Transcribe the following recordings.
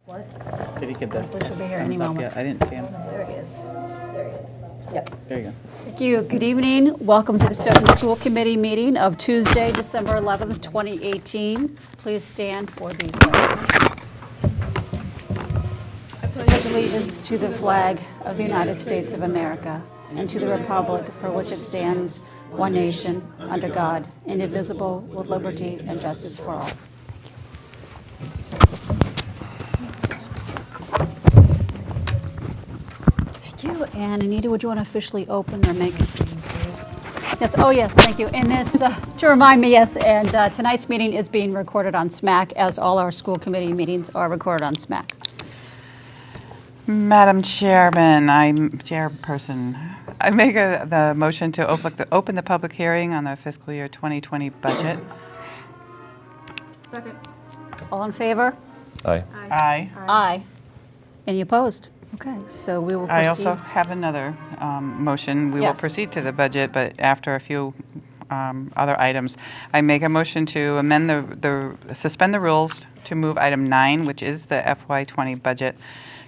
What? Did he get the Hopefully she'll be here any thumbs up moment. yet? I didn't see him. There he is. There he is. Yep. There you go. Thank you. Good evening. Welcome to the Stoughton School Committee meeting of Tuesday, December 11th, 2018. Please stand for the pledge. I pledge allegiance to the flag of the United States of America and to the republic for which it stands, one nation, under God, indivisible, with liberty and justice for all. Thank you. And Anita, would you want to officially open or make? Yes, oh yes, thank you. And this, to remind me, yes, and tonight's meeting is being recorded on SMAC, as all our school committee meetings are recorded on SMAC. Madam Chairperson, I make the motion to open the public hearing on the fiscal year 2020 budget. Second. All in favor? Aye. Aye. Aye. Any opposed? Okay, so we will I proceed. also have another motion. We will Yes. proceed to the budget, but after a few other items. I make a motion to amend suspend the rules to move item 9, which is the FY20 budget,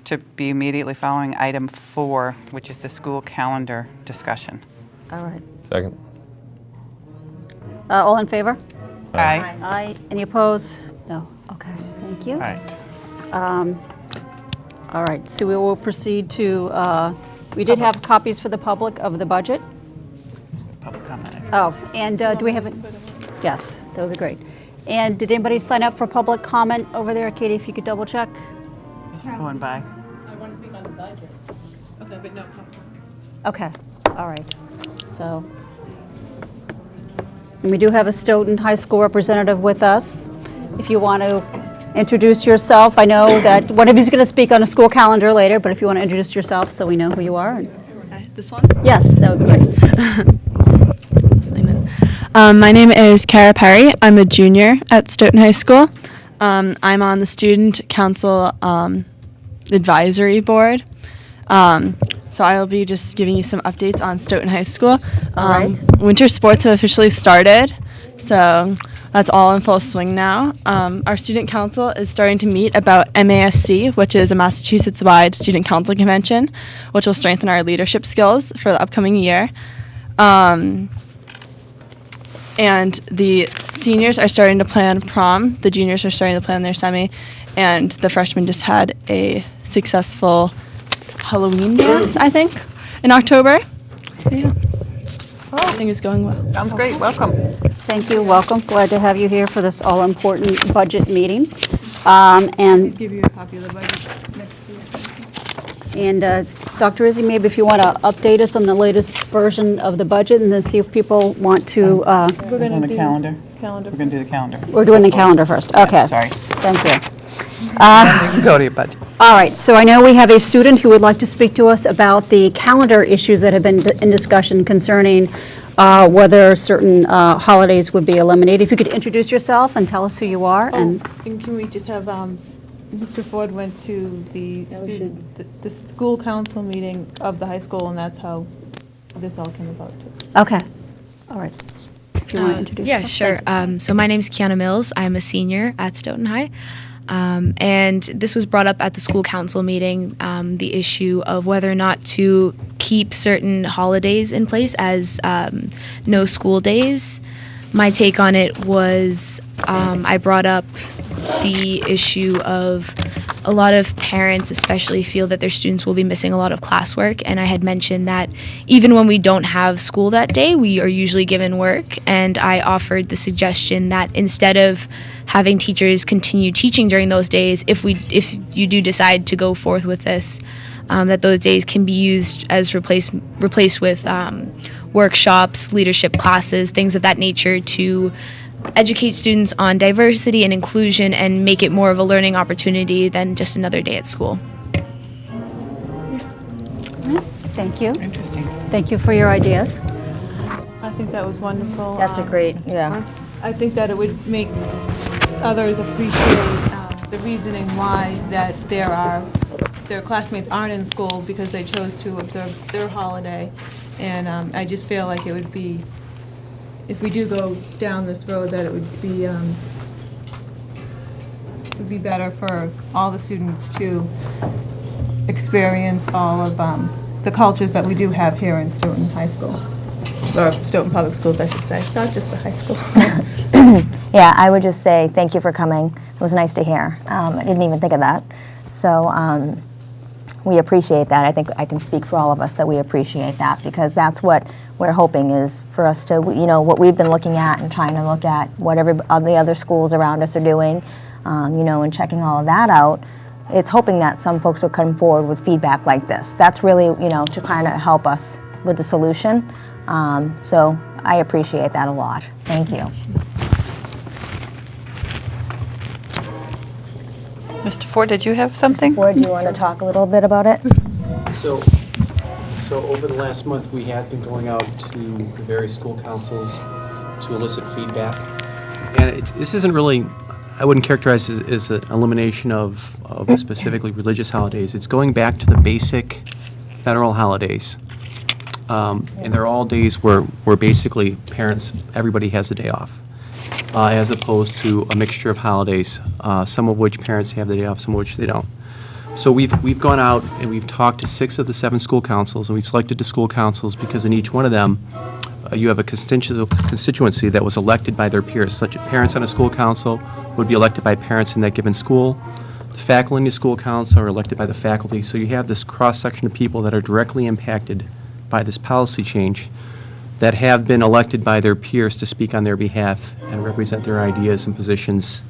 to be immediately following item 4, which is the school calendar discussion. All right. Second. All in favor? Aye. Aye. Any opposed? No. Okay, thank you. All right. All right, so we will proceed to, we did have copies for the public of the budget. Public comment. Oh, and do we have it? Yes, that would be great. And did anybody sign up for public comment over there? Katie, if you could double check? Going by. I want to speak on the budget. Okay, but no. Okay, all right. So, and we do have a Stoughton High School representative with us. If you want to introduce yourself, I know that one of you is going to speak on a school calendar later, but if you want to introduce yourself so we know who you are. This one? Yes, that would be great. My name is Kara Perry. I'm a junior at Stoughton High School. I'm on the Student Council Advisory Board. So I'll be just giving you some updates on Stoughton High School. All right. Winter sports have officially started, so that's all in full swing now. Our student council is starting to meet about MASC, which is a Massachusetts-wide student council convention, which will strengthen our leadership skills for the upcoming year. And the seniors are starting to plan prom, the juniors are starting to plan their semi, and the freshmen just had a successful Halloween dance, I think, in October. So yeah, everything is going well. Sounds great. Welcome. Thank you, welcome. Glad to have you here for this all-important budget meeting. And Give you a copy of the budget next year. Dr. Izzy, maybe if you want to update us on the latest version of the budget and then see if people want to, We're On going the to calendar. do calendar. We're going to do the calendar. we're doing the calendar first. Okay. Sorry. Thank you. Go to your budget. All right, so I know we have a student who would like to speak to us about the calendar issues that have been in discussion concerning whether certain holidays would be eliminated. If you could introduce yourself and tell us who you are. And can we just have, Mr. Ford went to the the school council meeting of the high school, and that's how this all came about, too. Okay, all right. If you want to introduce Yeah, yourself. sure. So my name's Kiana Mills. I'm a senior at Stoughton High. And this was brought up at the school council meeting, the issue of whether or not to keep certain holidays in place as no school days. My take on it was I brought up the issue of a lot of parents especially feel that their students will be missing a lot of classwork, and I had mentioned that even when we don't have school that day, we are usually given work, and I offered the suggestion that instead of having teachers continue teaching during those days, if you do decide to go forth with this, that those days can be used as replaced with workshops, leadership classes, things of that nature to educate students on diversity and inclusion and make it more of a learning opportunity than just another day at school. Thank you. Interesting. Thank you for your ideas. I think that was wonderful. That's a great, I think that it would make others appreciate the reasoning why that their classmates aren't in school because they chose to observe their holiday. And I just feel like it would be, if we do go down this road, that it would be it would be better for all the students to experience all of the cultures that we do have here in Stoughton High School, or Stoughton Public Schools, I should say, not just the high school. Yeah, I would just say thank you for coming. It was nice to hear. I didn't even think of that. So we appreciate that. I think I can speak for all of us that we appreciate that, because that's what we're hoping is for us to, what we've been looking at and trying to look at what the other schools around us are doing, and checking all of that out. It's hoping that some folks will come forward with feedback like this. That's really, to kind of help us with the solution. So I appreciate that a lot. Thank you. Mr. Ford, did you have something? Ford, do you want to talk a little bit about it? So over the last month, we have been going out to the various school councils to elicit feedback. And this isn't really, I wouldn't characterize it as an elimination of specifically religious holidays. It's going back to the basic federal holidays. And they're all days where basically parents, everybody has a day off, as opposed to a mixture of holidays, some of which parents have the day off, some of which they don't. So we've gone out and we've talked to 6 of the 7 school councils, and we selected the school councils because in each one of them, you have a constituency that was elected by their peers. Such parents on a school council would be elected by parents in that given school. The faculty in the school council are elected by the faculty. So you have this cross-section of people that are directly impacted by this policy change that have been elected by their peers to speak on their behalf and represent their ideas and positions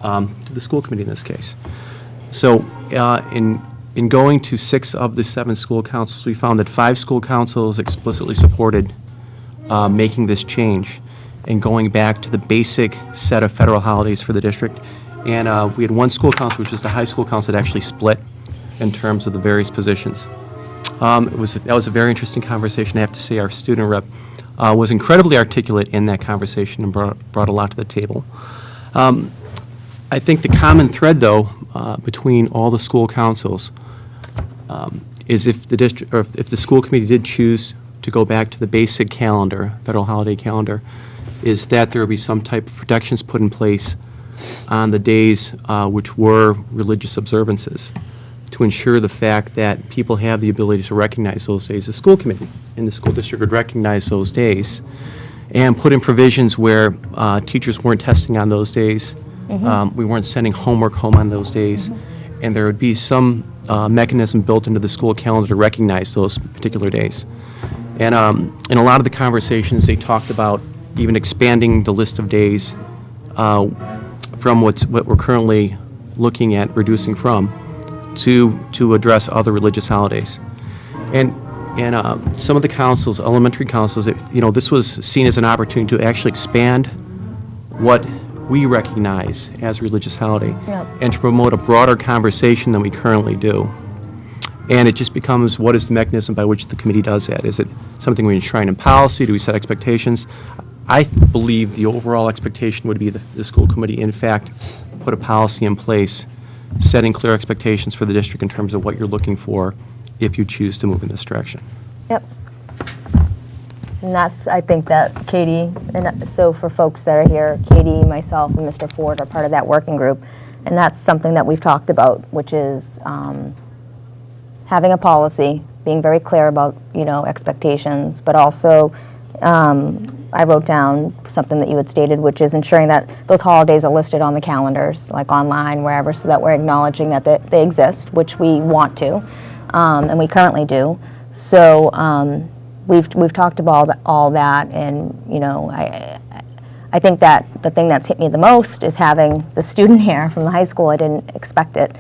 to the school committee in this case. So in going to 6 of the 7 school councils, we found that 5 school councils explicitly supported making this change and going back to the basic set of federal holidays for the district. And we had 1 school council, which is the high school council, that actually split in terms of the various positions. That was a very interesting conversation. I have to say our student rep was incredibly articulate in that conversation and brought a lot to the table. I think the common thread, though, between all the school councils is if the district, or if the school committee did choose to go back to the basic calendar, federal holiday calendar, is that there would be some type of protections put in place on the days which were religious observances to ensure the fact that people have the ability to recognize those days. The school committee in the school district would recognize those days and put in provisions where teachers weren't testing on those days. We weren't sending homework home on those days. And there would be some mechanism built into the school calendar to recognize those particular days. And in a lot of the conversations, they talked about even expanding the list of days from what we're currently looking at reducing from to address other religious holidays. And some of the councils, elementary councils, this was seen as an opportunity to actually expand what we recognize as religious holiday, and to promote a broader conversation than we currently do. And it just becomes, what is the mechanism by which the committee does that? Is it something we enshrine in policy? Do we set expectations? I believe the overall expectation would be the school committee, in fact, put a policy in place setting clear expectations for the district in terms of what you're looking for if you choose to move in this direction. Yep. And that's, I think that Katie, and so for folks that are here, Katie, myself, and Mr. Ford are part of that working group. And that's something that we've talked about, which is having a policy, being very clear about, expectations, but also I wrote down something that you had stated, which is ensuring that those holidays are listed on the calendars, like online, wherever, so that we're acknowledging that they exist, which we want to, and we currently do. So we've talked about all that, and I think that the thing that's hit me the most is having the student here from the high school. I didn't expect it.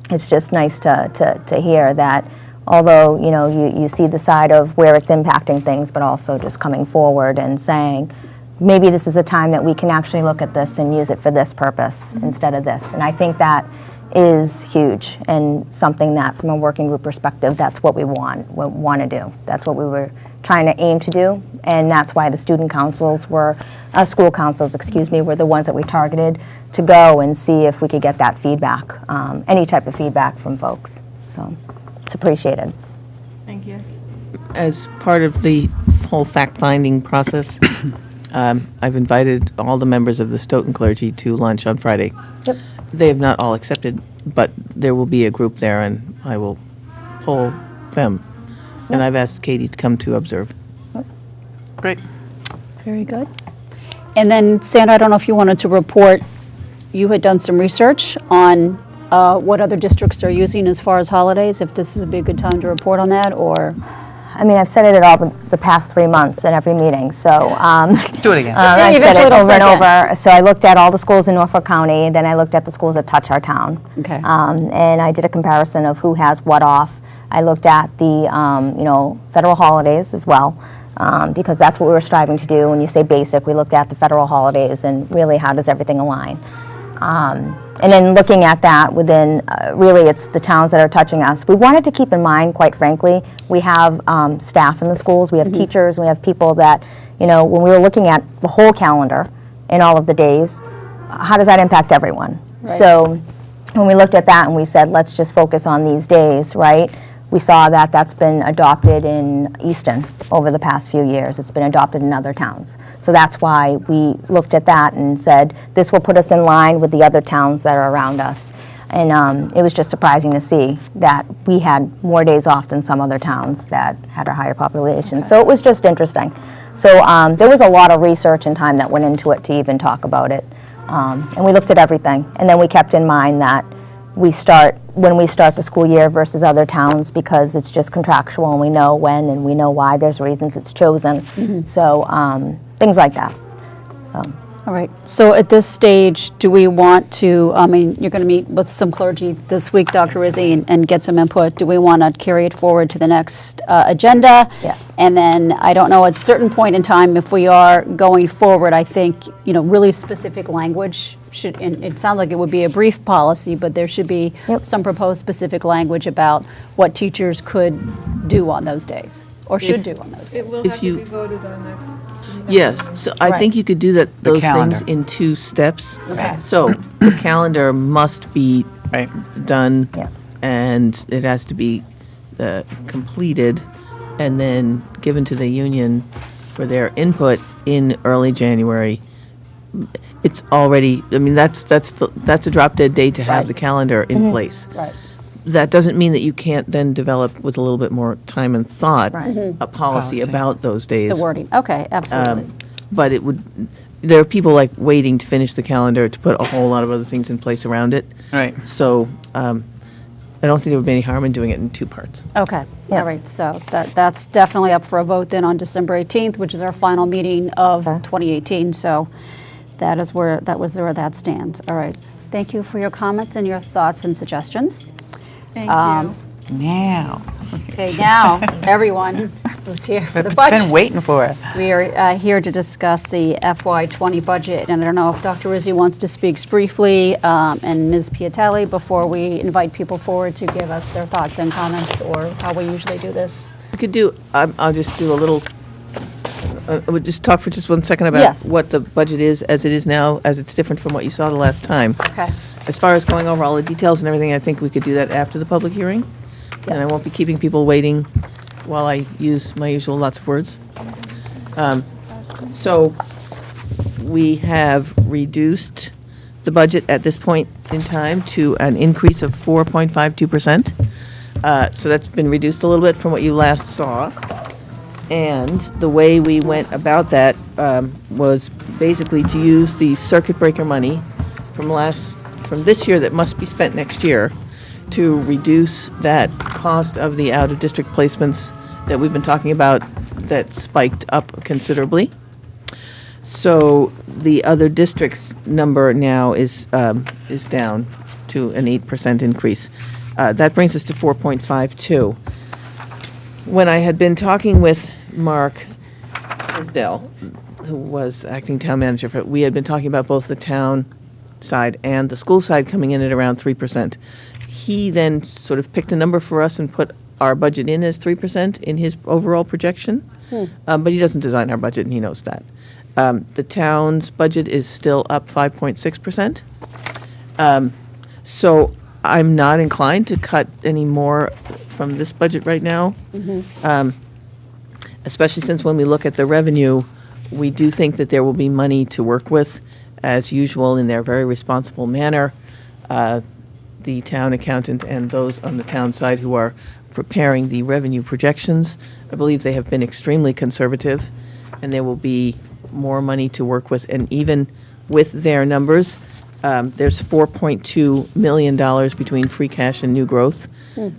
It's just nice to hear that. Although, you see the side of where it's impacting things, but also just coming forward and saying, maybe this is a time that we can actually look at this and use it for this purpose instead of this. And I think that is huge and something that, from a working group perspective, that's what we want to do. That's what we were trying to aim to do, and that's why the student councils were, school councils, were the ones that we targeted to go and see if we could get that feedback, any type of feedback from folks. So. It's appreciated. Thank you. As part of the whole fact-finding process, I've invited all the members of the Stoughton clergy to lunch on Friday. Yep. They have not all accepted, but there will be a group there, and I will poll them. And I've asked Katie to come to observe. Great. Very good. And then, Sandra, I don't know if you wanted to report, you had done some research on what other districts are using as far as holidays, if this would be a good time to report on that, or? I mean, I've said it at all the past 3 months in every meeting, so. Do it again. I've said Eventually it it'll over and sink in. over. So I looked at all the schools in Norfolk County, then I looked at the schools that touch our town. Okay. And I did a comparison of who has what off. I looked at the, federal holidays as well, because that's what we were striving to do. When you say basic, we looked at the federal holidays and really how does everything align. And then looking at that within, really it's the towns that are touching us. We wanted to keep in mind, quite frankly, we have staff in the schools, we have teachers, we have people that, when we were looking at the whole calendar and all of the days, how does that impact everyone? Right. So when we looked at that and we said, let's just focus on these days, right? We saw that that's been adopted in Easton over the past few years. It's been adopted in other towns. So that's why we looked at that and said, this will put us in line with the other towns that are around us. And it was just surprising to see that we had more days off than some other towns that had a higher population. So it was just interesting. So there was a lot of research and time that went into it to even talk about it. And we looked at everything. And then we kept in mind that when we start the school year versus other towns, because it's just contractual and we know when and we know why, there's reasons it's chosen. So things like that. All right, so at this stage, do we want to, you're going to meet with some clergy this week, Dr. Rizzi, and get some input. Do we want to carry it forward to the next agenda? Yes. And then, I don't know, at a certain point in time, if we are going forward, I think, really specific language should, and it sounds like it would be a brief policy, but there should be some proposed specific language about what teachers could do on those days, or should do on those days. It will If have you- to be voted on next. Yes, so I Right. think you could do those calendar. things in 2 steps. Okay. So the calendar must be Right. done, Yeah. and it has to be completed and then given to the union for their input in early January. It's already, that's a drop dead date to have Right. the calendar in place. Right. That doesn't mean that you can't then develop with a little bit more time and thought Right. a policy about those days. The wording, okay, absolutely. But there are people like waiting to finish the calendar to put a whole lot of other things in place around it. Right. So I don't think there would be any harm in doing it in 2 parts. Okay, Yeah. all right, so that's definitely up for a vote then on December 18th, which is our final meeting of 2018, so that was where that stands. All right, thank you for your comments and your thoughts and suggestions. Thank you. Now. Okay, now, everyone who's here for the budget. Been waiting for it. We are here to discuss the FY20 budget, and I don't know if Dr. Rizzi wants to speak briefly, and Ms. Piatelli, before we invite people forward to give us their thoughts and comments, or how we usually do this. We could do, I'll just do a little, we'll just talk for just 1 second about Yes. what the budget is as it is now, as it's different from what you saw the last time. Okay. As far as going over all the details and everything, I think we could do that after the public hearing. And I Yes. won't be keeping people waiting while I use my usual lots of words. So we have reduced the budget at this point in time to an increase of 4.52%. So that's been reduced a little bit from what you last saw. And the way we went about that was basically to use the circuit breaker money from this year that must be spent next year to reduce that cost of the out-of-district placements that we've been talking about that spiked up considerably. So the other districts number now is down to an 8% increase. That brings us to 4.52. When I had been talking with Mark Tisdale, who was acting town manager, we had been talking about both the town side and the school side coming in at around 3%. He then sort of picked a number for us and put our budget in as 3% in his overall projection. But he doesn't design our budget, and he knows that. The town's budget is still up 5.6%. So I'm not inclined to cut any more from this budget right now. Especially since when we look at the revenue, We do think that there will be money to work with, as usual, in their very responsible manner. The town accountant and those on the town side who are preparing the revenue projections, I believe they have been extremely conservative, and there will be more money to work with. And even with their numbers, there's $4.2 million between free cash and new growth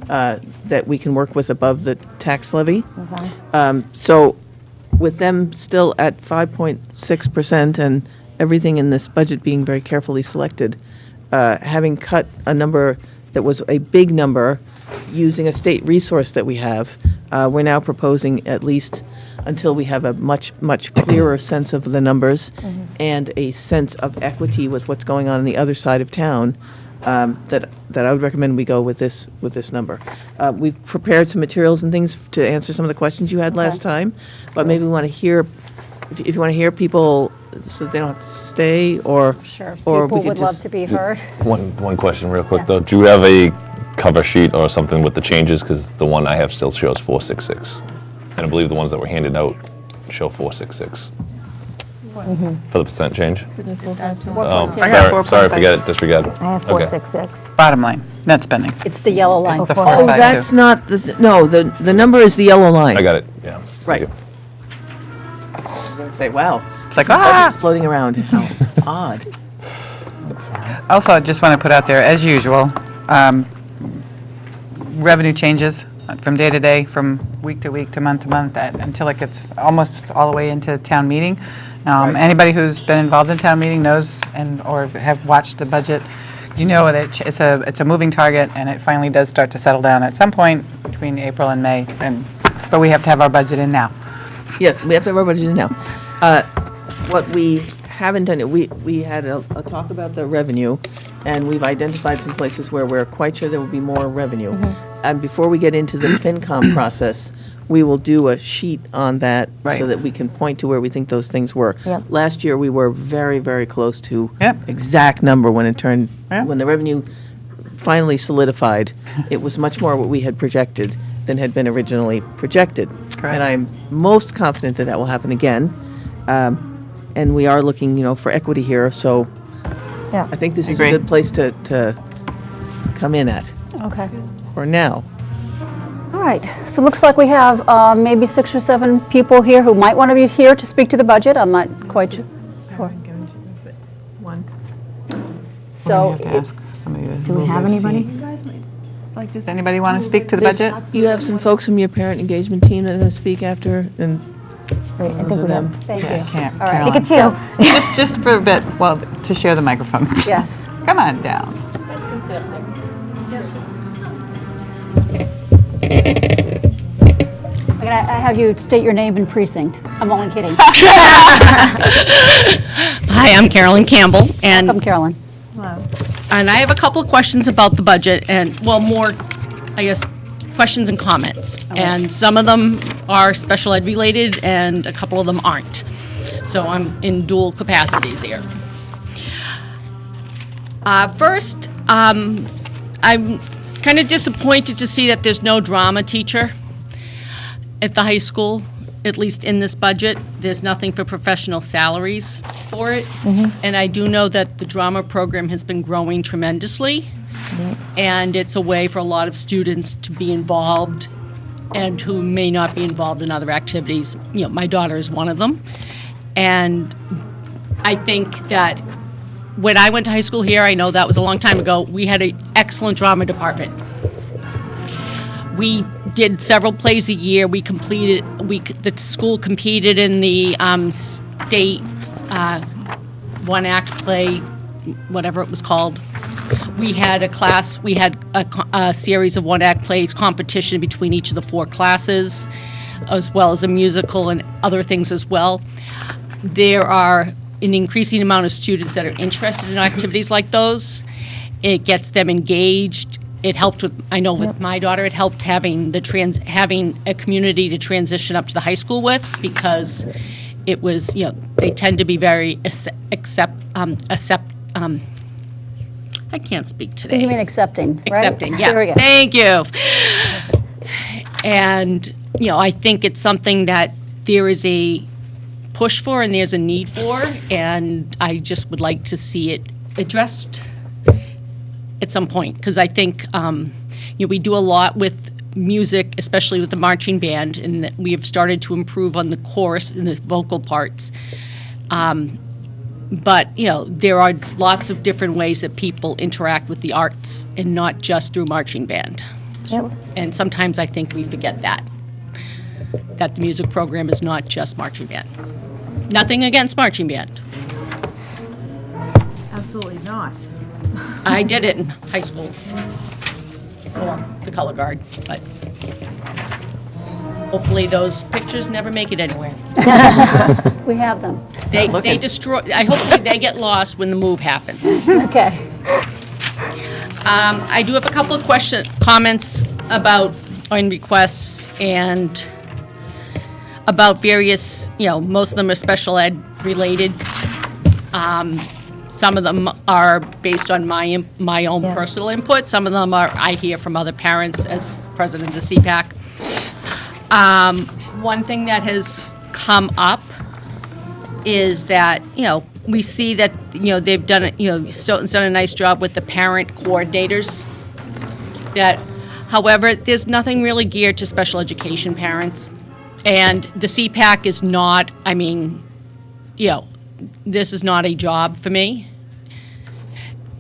that we can work with above the tax levy. So with them still at 5.6% and everything in this budget being very carefully selected, having cut a number that was a big number using a state resource that we have, we're now proposing, at least until we have a much, much clearer sense of the numbers and a sense of equity with what's going on the other side of town, that I would recommend we go with this number. We've prepared some materials and things to answer some of the questions you had last time, but maybe we want to hear, if you want to hear people so they don't have to stay, or Sure. or People we could would love just to be heard. One question real quick, though. Do you have a cover sheet or something with the changes? Because the one I have still shows 466. And I believe the ones that were handed out show 466. For the percent change? Oh, I have sorry, forget it, disregard it. I have Okay. 466. Bottom line, net spending. It's the yellow line. It's the Oh, 452. that's not, the number is the yellow line. I got it, yeah. Thank Right. you. Say, wow. It's like, Budget's floating around. How odd. Also, I just want to put out there, as usual, revenue changes from day to day, from week to week, to month, until it gets almost all the way into town meeting. Anybody who's been involved in town meeting knows, or have watched the budget, you know that it's a moving target, and it finally does start to settle down at some point between April and May, but we have to have our budget in now. Yes, we have to have our budget in now. What we haven't done, we had a talk about the revenue, and we've identified some places where we're quite sure there will be more revenue. And before we get into the FinCom process, we will do a sheet on that Right. so that we can point to where we think those things were. Yep. Last year, we were very, very close to Yep. exact number when it turned, Yeah. when the revenue finally solidified. It was much more what we had projected than had been originally projected. Correct. And I'm most confident that that will happen again. And we are looking, for equity here, so Yeah. I think this is a Agree. good place to come in at, Okay. for now. All right, so it looks like we have maybe 6 or 7 people here who might want to be here to speak to the budget. I'm not quite sure. One. So, Do we have anybody? Like, does anybody want to speak to the budget? You have some folks from your parent engagement team that are going to speak after, and Wait, I those think are we them. have. thank you. Can't, All right. I think Caroline. it's you. Just for a bit, well, to share the microphone. Yes. Come on down. I have you state your name and precinct. I'm only kidding. Hi, I'm Carolyn Campbell, Welcome, and Carolyn. I have a couple of questions about the budget, and, well, more, I guess, questions and comments. And some of them are special ed related, and a couple of them aren't. So I'm in dual capacities here. First, I'm kind of disappointed to see that there's no drama teacher at the high school, at least in this budget. There's nothing for professional salaries for it. And I do know that the drama program has been growing tremendously. And it's a way for a lot of students to be involved and who may not be involved in other activities. My daughter is one of them. And I think that when I went to high school here, I know that was a long time ago, we had an excellent drama department. We did several plays a year. The school competed in the state one-act play, whatever it was called. We had a series of one-act plays competition between each of the 4 classes, as well as a musical and other things as well. There are an increasing amount of students that are interested in activities like those. It gets them engaged. It helped with my daughter, it helped having a community to transition up to the high school with, because it was, they tend to be very I can't speak today. You mean accepting, right? Accepting, yeah. There we go. Thank you. And, I think it's something that there is a push for and there's a need for, and I just would like to see it addressed at some point, because I think we do a lot with music, especially with the marching band, and that we have started to improve on the chorus and the vocal parts. But, there are lots of different ways that people interact with the arts, and not just through marching band. Yep. And sometimes I think we forget that the music program is not just marching band. Nothing against marching band. Absolutely not. I did it in high school, or the color guard, but hopefully those pictures never make it anywhere. We have them. They destroy, hopefully they get lost when the move happens. Okay. I do have a couple of comments on requests and about various, most of them are special ed related. Some of them are based on my own personal input. Some of them I hear from other parents as president of the CPAC. One thing that has come up is that, we see that, they've done it, Stoughton's done a nice job with the parent coordinators. However, there's nothing really geared to special education parents. And the CPAC is not, this is not a job for me.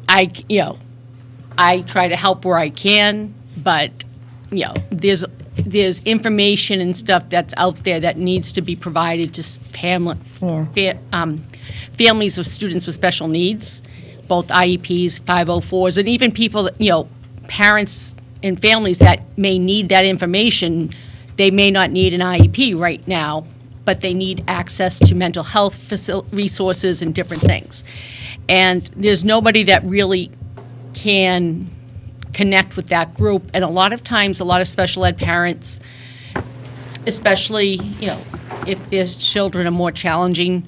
I try to help where I can, but, there's information and stuff that's out there that needs to be provided to families of students with special needs, both IEPs, 504s, and even people that, parents and families that may need that information. They may not need an IEP right now, but they need access to mental health resources and different things. And there's nobody that really can connect with that group. And a lot of times, a lot of special ed parents, especially, if their children are more challenging,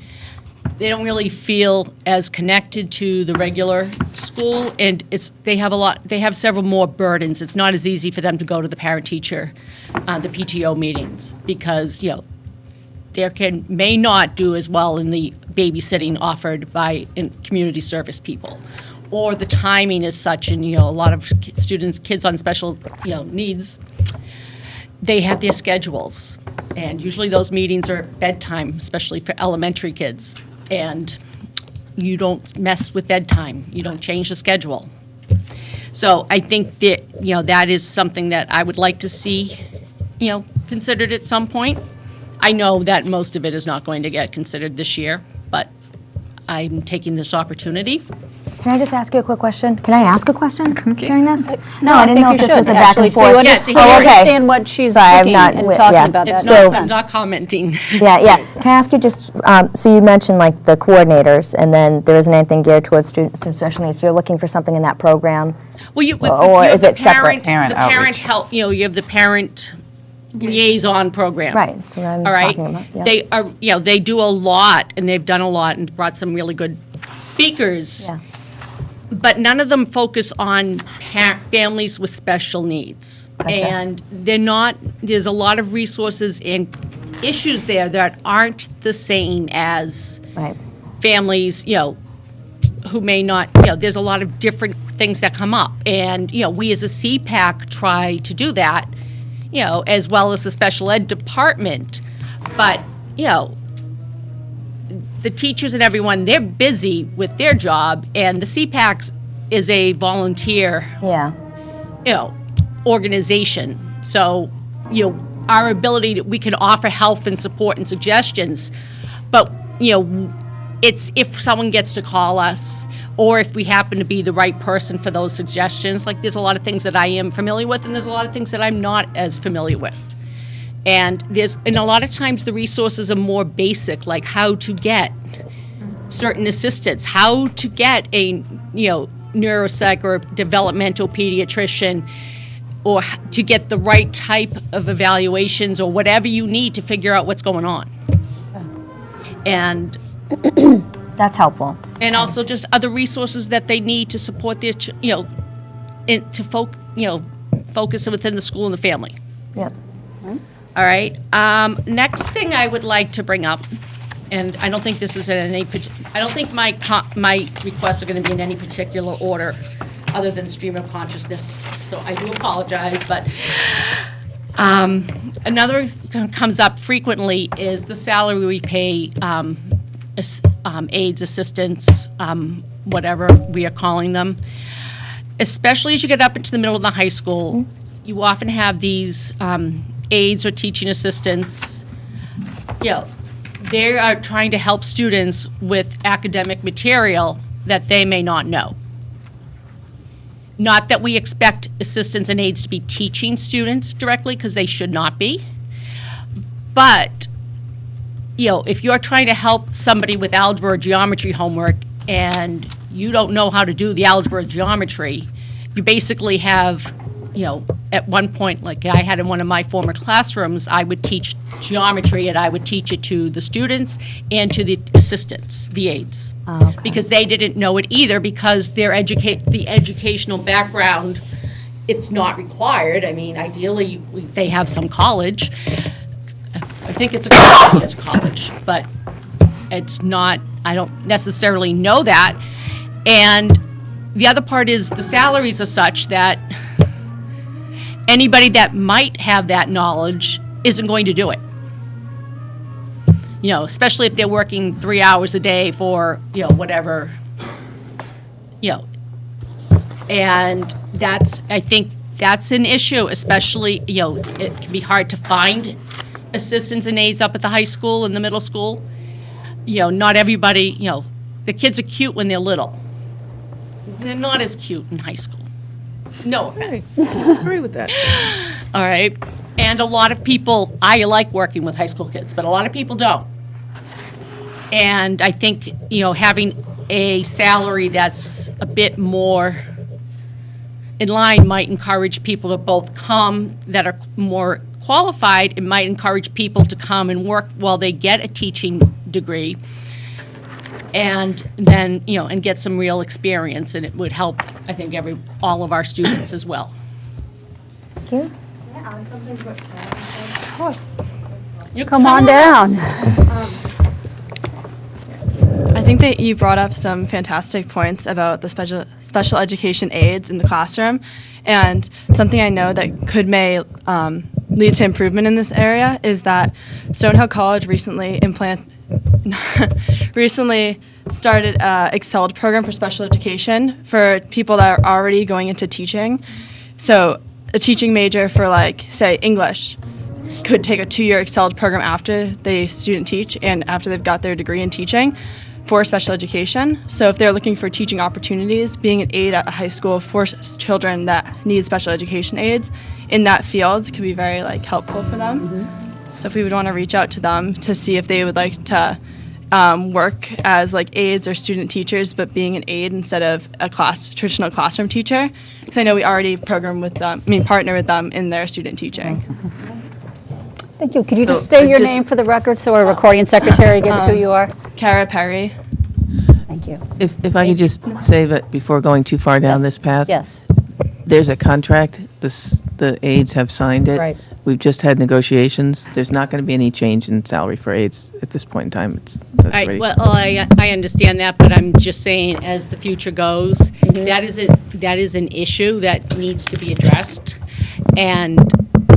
they don't really feel as connected to the regular school, and they have several more burdens. It's not as easy for them to go to the parent-teacher, the PTO meetings, because, they may not do as well in the babysitting offered by community service people. Or the timing is such, and, a lot of kids on special, needs, they have their schedules. And usually those meetings are at bedtime, especially for elementary kids. And you don't mess with bedtime. You don't change the schedule. So I think that, that is something that I would like to see, considered at some point. I know that most of it is not going to get considered this year, but I'm taking this opportunity. Can I just ask you a quick question? Can I ask a question during this? No, I I didn't think know you if this should, was a back actually, and so you forth. Yes, understand what she's Sorry, I'm thinking not and wi- talking yeah. about that. It's So- not, I'm not commenting. Yeah. Can I ask you just, so you mentioned like the coordinators, and then there isn't anything geared towards students with special needs. So you're looking for something in that program? Well, you Or have is the it separate? Parent the parent outreach. help. You have the parent liaison program. Right, that's what I'm All right. talking about. Yeah. They are. They do a lot, and they've done a lot, and brought some really good speakers. Yeah. But none of them focus on families with special needs. Gotcha. And there's a lot of resources and issues there that aren't the same as Right. families, who may not, there's a lot of different things that come up. And, we as a CPAC try to do that, as well as the special ed department. But, the teachers and everyone, they're busy with their job, and the CPAC is a volunteer, Yeah. organization. So, our ability we can offer help and support and suggestions, but, it's if someone gets to call us, or if we happen to be the right person for those suggestions. Like, there's a lot of things that I am familiar with, and there's a lot of things that I'm not as familiar with. And a lot of times the resources are more basic, like how to get certain assistance, how to get a, neuropsych or developmental pediatrician, or to get the right type of evaluations or whatever you need to figure out what's going on. And That's helpful. also just other resources that they need to support their, focus within the school and the family. Yep. All right. Next thing I would like to bring up and I don't think this is in any, I don't think my requests are going to be in any particular order other than stream of consciousness, so I do apologize, but another comes up frequently is the salary we pay aides, assistants, whatever we are calling them. Especially as you get up into the middle of the high school, you often have these aides or teaching assistants, they are trying to help students with academic material that they may not know. Not that we expect assistants and aides to be teaching students directly, because they should not be. But, if you're trying to help somebody with algebra or geometry homework and you don't know how to do the algebra or geometry, you basically have, at one point, like I had in one of my former classrooms, I would teach geometry and I would teach it to the students and to the assistants, the aides. Okay. Because they didn't know it either, because the educational background, it's not required. I mean, ideally, they have some college. I think it's a college, but it's not, I don't necessarily know that. And the other part is the salaries are such that anybody that might have that knowledge isn't going to do it. Especially if they're working 3 hours a day for, whatever, and I think that's an issue, especially, it can be hard to find assistants and aides up at the high school and the middle school. Not everybody, the kids are cute when they're little. They're not as cute in high school. No offense. I agree with that. All right. And a lot of people, I like working with high school kids, but a lot of people don't. And I think, having a salary that's a bit more in line might encourage people to both come that are more qualified. It might encourage people to come and work while they get a teaching degree, and then, and get some real experience, and it would help, I think, all of our students as well. Thank you. You Come on down. I think that you brought up some fantastic points about the special education aides in the classroom, and something I know that may lead to improvement in this area is that Stonehill College recently started an Excelled program for special education for people that are already going into teaching. So a teaching major for, say, English could take a 2-year Excelled program after they student teach and after they've got their degree in teaching for special education. So if they're looking for teaching opportunities, being an aide at a high school for children that need special education aides in that field could be very helpful for them. Mm-hmm. So if we would want to reach out to them to see if they would like to work as aides or student teachers, but being an aide instead of a traditional classroom teacher, because I know we already partner with them in their student teaching. Thank you. Could you just state your name for the record so our recording secretary gets who you are? Kara Perry. Thank you. If I could just say that before going too far down this path. Yes. There's a contract, the aides have signed it. Right. We've just had negotiations. There's not going to be any change in salary for aides at this point in time. That's Right, ready. well, I understand that, but I'm just saying, as the future goes, that is an issue that needs to be addressed. And,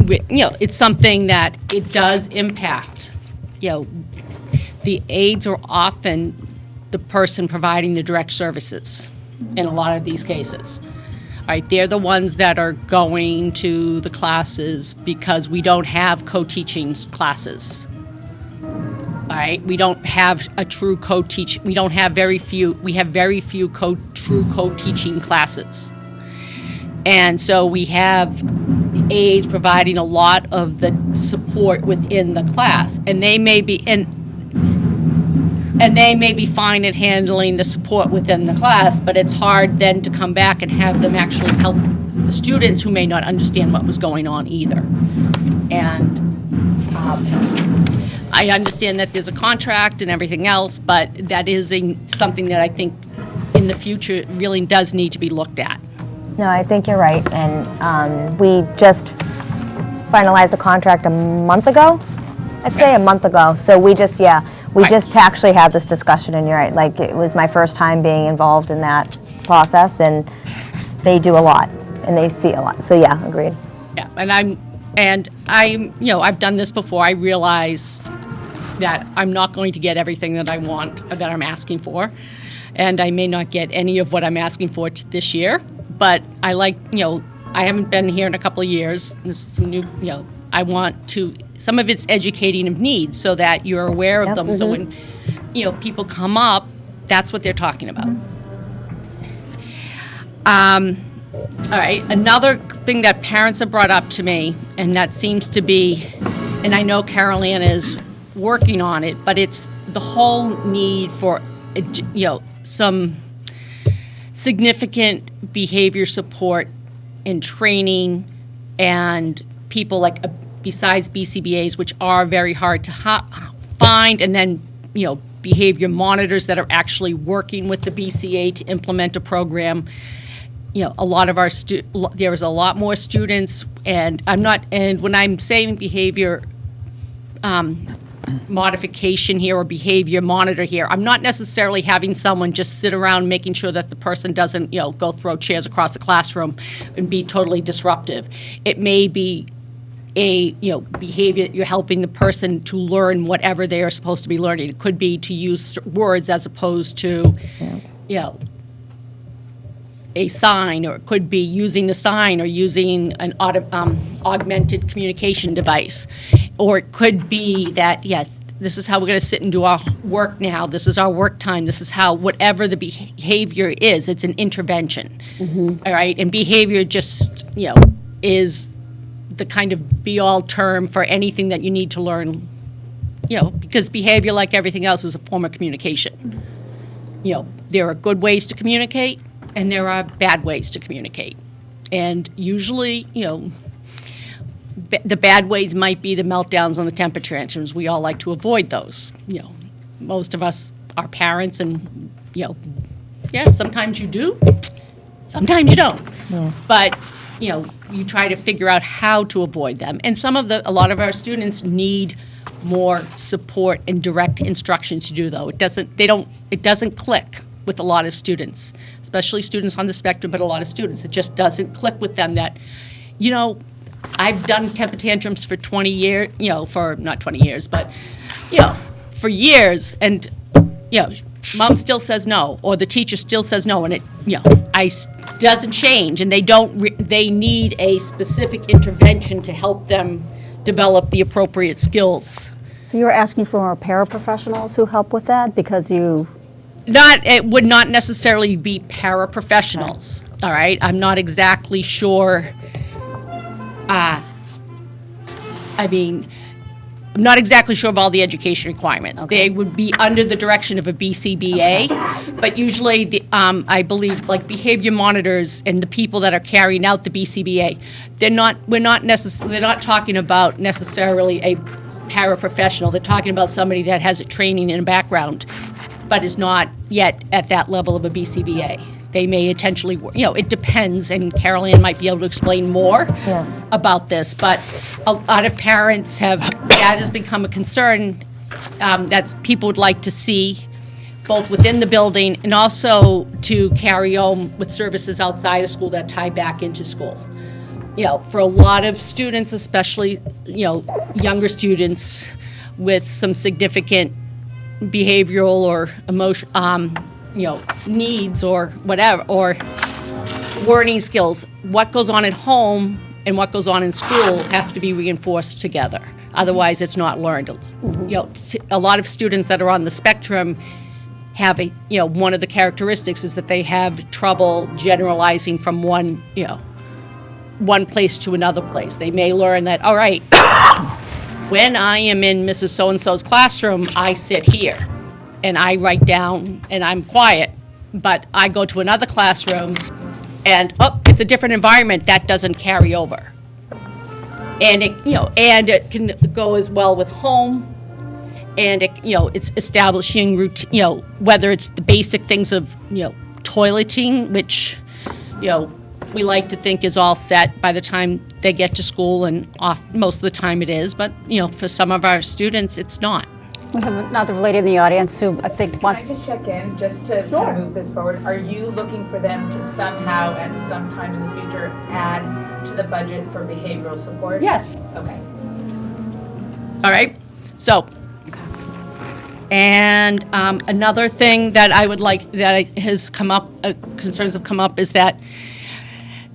it's something that it does impact. The aides are often the person providing the direct services in a lot of these cases. All right, they're the ones that are going to the classes because we don't have co-teaching classes. All right, we don't have a true co-teach. We have very few true co-teaching classes. And so we have aides providing a lot of the support within the class, and they may be fine at handling the support within the class, but it's hard then to come back and have them actually help the students who may not understand what was going on either. And I understand that there's a contract and everything else, but that is something that I think in the future really does need to be looked at. No, I think you're right, and we just finalized the contract a month ago. I'd say a month ago. So we We Right. just actually had this discussion, and you're right, like, it was my first time being involved in that process, and they do a lot, and they see a lot. So, yeah, agreed. Yeah, and I'm, you know, I've done this before. I realize that I'm not going to get everything that I want, that I'm asking for, and I may not get any of what I'm asking for this year. But I like, you know, I haven't been here in a couple of years. This is some new, you know, I want to. Some of it's educating of needs so that you're aware of them. So when, you know, people come up, that's what they're talking about. All right, another thing that parents have brought up to me, and that seems to be, and I know Carol Ann is working on it, but it's the whole need for, you know, some significant behavior support and training, and people like, besides BCBAs, which are very hard to find, and then, you know, behavior monitors that are actually working with the BCA to implement a program. You know, a lot of our there is a lot more students, and when I'm saying behavior modification here or behavior monitor here, I'm not necessarily having someone just sit around making sure that the person doesn't, you know, go throw chairs across the classroom and be totally disruptive. It may be a, you know, behavior, you're helping the person to learn whatever they are supposed to be learning. It could be to use words as opposed to, you know, a sign, or it could be using a sign or using an augmented communication device. Or it could be that, yeah, this is how we're going to sit and do our work now. This is our work time. This is how, whatever the behavior is, it's an intervention. All right? And behavior just, you know, is the kind of be-all term for anything that you need to learn, you know, because behavior, like everything else, is a form of communication. You know, there are good ways to communicate, and there are bad ways to communicate. And usually, you know, the bad ways might be the meltdowns and the temper tantrums. We all like to avoid those. You know, most of us are parents, and, you know, yes, sometimes you do, sometimes you don't. Yeah. But, you know, you try to figure out how to avoid them. And a lot of our students need more support and direct instructions to do, though. It doesn't click with a lot of students, especially students on the spectrum, but a lot of students. It just doesn't click with them that, you know, I've done temper tantrums for 20 years, you know, for not 20 years, but, you know, for years, and, you know, mom still says no, or the teacher still says no, and it, you know, doesn't change, and they need a specific intervention to help them develop the appropriate skills. So you're asking for more paraprofessionals who help with that because you... It would not necessarily be paraprofessionals, all right? I'm not exactly sure. I'm not exactly sure of all the education requirements. Okay. They would be under the direction of a BCBA, okay. But usually, I believe, like behavior monitors and the people that are carrying out the BCBA, they're not talking about necessarily a paraprofessional. They're talking about somebody that has a training and a background, but is not yet at that level of a BCBA. They may intentionally, you know, it depends, and Carol Ann might be able to explain more about this, but a lot of parents that has become a concern that people would like to see, both within the building and also to carry on with services outside of school that tie back into school. You know, for a lot of students, especially, you know, younger students with some significant behavioral or emotion, you know, needs or whatever, or learning skills, what goes on at home and what goes on in school have to be reinforced together. Otherwise, it's not learned. You know, a lot of students that are on the spectrum have one of the characteristics is that they have trouble generalizing from one place to another place. They may learn that, all right, when I am in Mrs. So-and-so's classroom, I sit here and I write down and I'm quiet, but I go to another classroom and, it's a different environment, that doesn't carry over. And it can go as well with home, and it's establishing routine, whether it's the basic things of, toileting, which, we like to think is all set by the time they get to school, and most of the time it is, but, for some of our students, it's not. We have another lady in the audience who I think wants. Can I just check in, just to kind of move this forward? Are you looking for them to somehow, at some time in the future, add to the budget for behavioral support? Yes. Okay. All right, so, and another thing that I would like, that has come up, concerns have come up, is that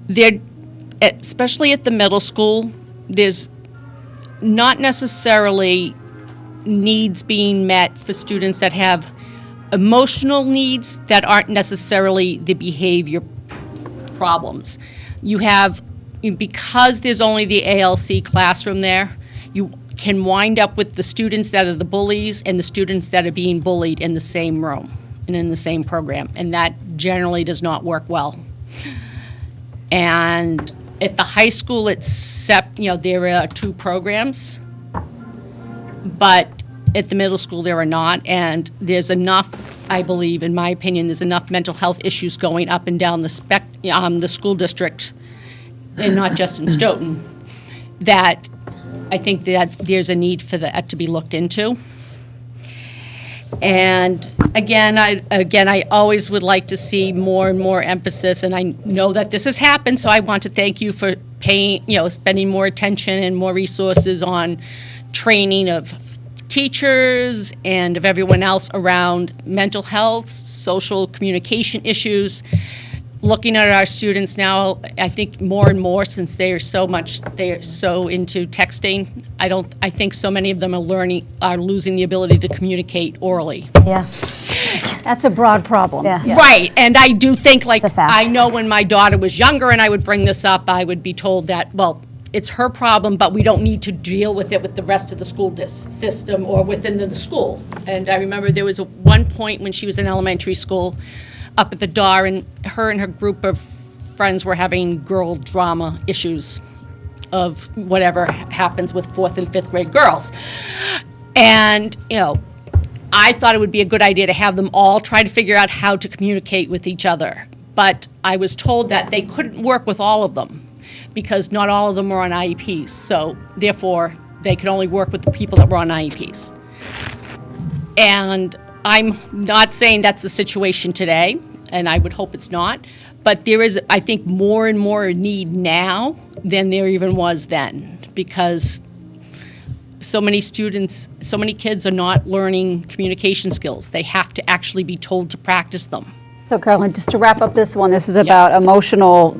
there, especially at the middle school, there's not necessarily needs being met for students that have emotional needs that aren't necessarily the behavior problems. You have, because there's only the ALC classroom there, you can wind up with the students that are the bullies and the students that are being bullied in the same room and in the same program, and that generally does not work well. And at the high school, except, there are 2 programs, but at the middle school there are not, and there's enough, I believe, in my opinion, there's enough mental health issues going up and down the school district, and not just in Stoughton, that I think that there's a need for that to be looked into. And again, I always would like to see more and more emphasis, and I know that this has happened, so I want to thank you for spending more attention and more resources on training of teachers and of everyone else around mental health, social communication issues. Looking at our students now, I think more and more, since they are so into texting, I think so many of them are losing the ability to communicate orally. Yeah. That's a broad problem. Yeah. Right, and I do think, It's a fact. I know when my daughter was younger and I would bring this up, I would be told that, well, it's her problem, but we don't need to deal with it with the rest of the school system or within the school. And I remember there was one point when she was in elementary school, up at the door, and her group of friends were having girl drama issues of whatever happens with 4th and 5th grade girls. And, I thought it would be a good idea to have them all try to figure out how to communicate with each other. But I was told that they couldn't work with all of them because not all of them were on IEPs. So therefore, they could only work with the people that were on IEPs. And I'm not saying that's the situation today, and I would hope it's not, but there is, I think, more and more need now than there even was then, because so many students, so many kids are not learning communication skills. They have to actually be told to practice them. So Carolyn, just to wrap up this one, this is about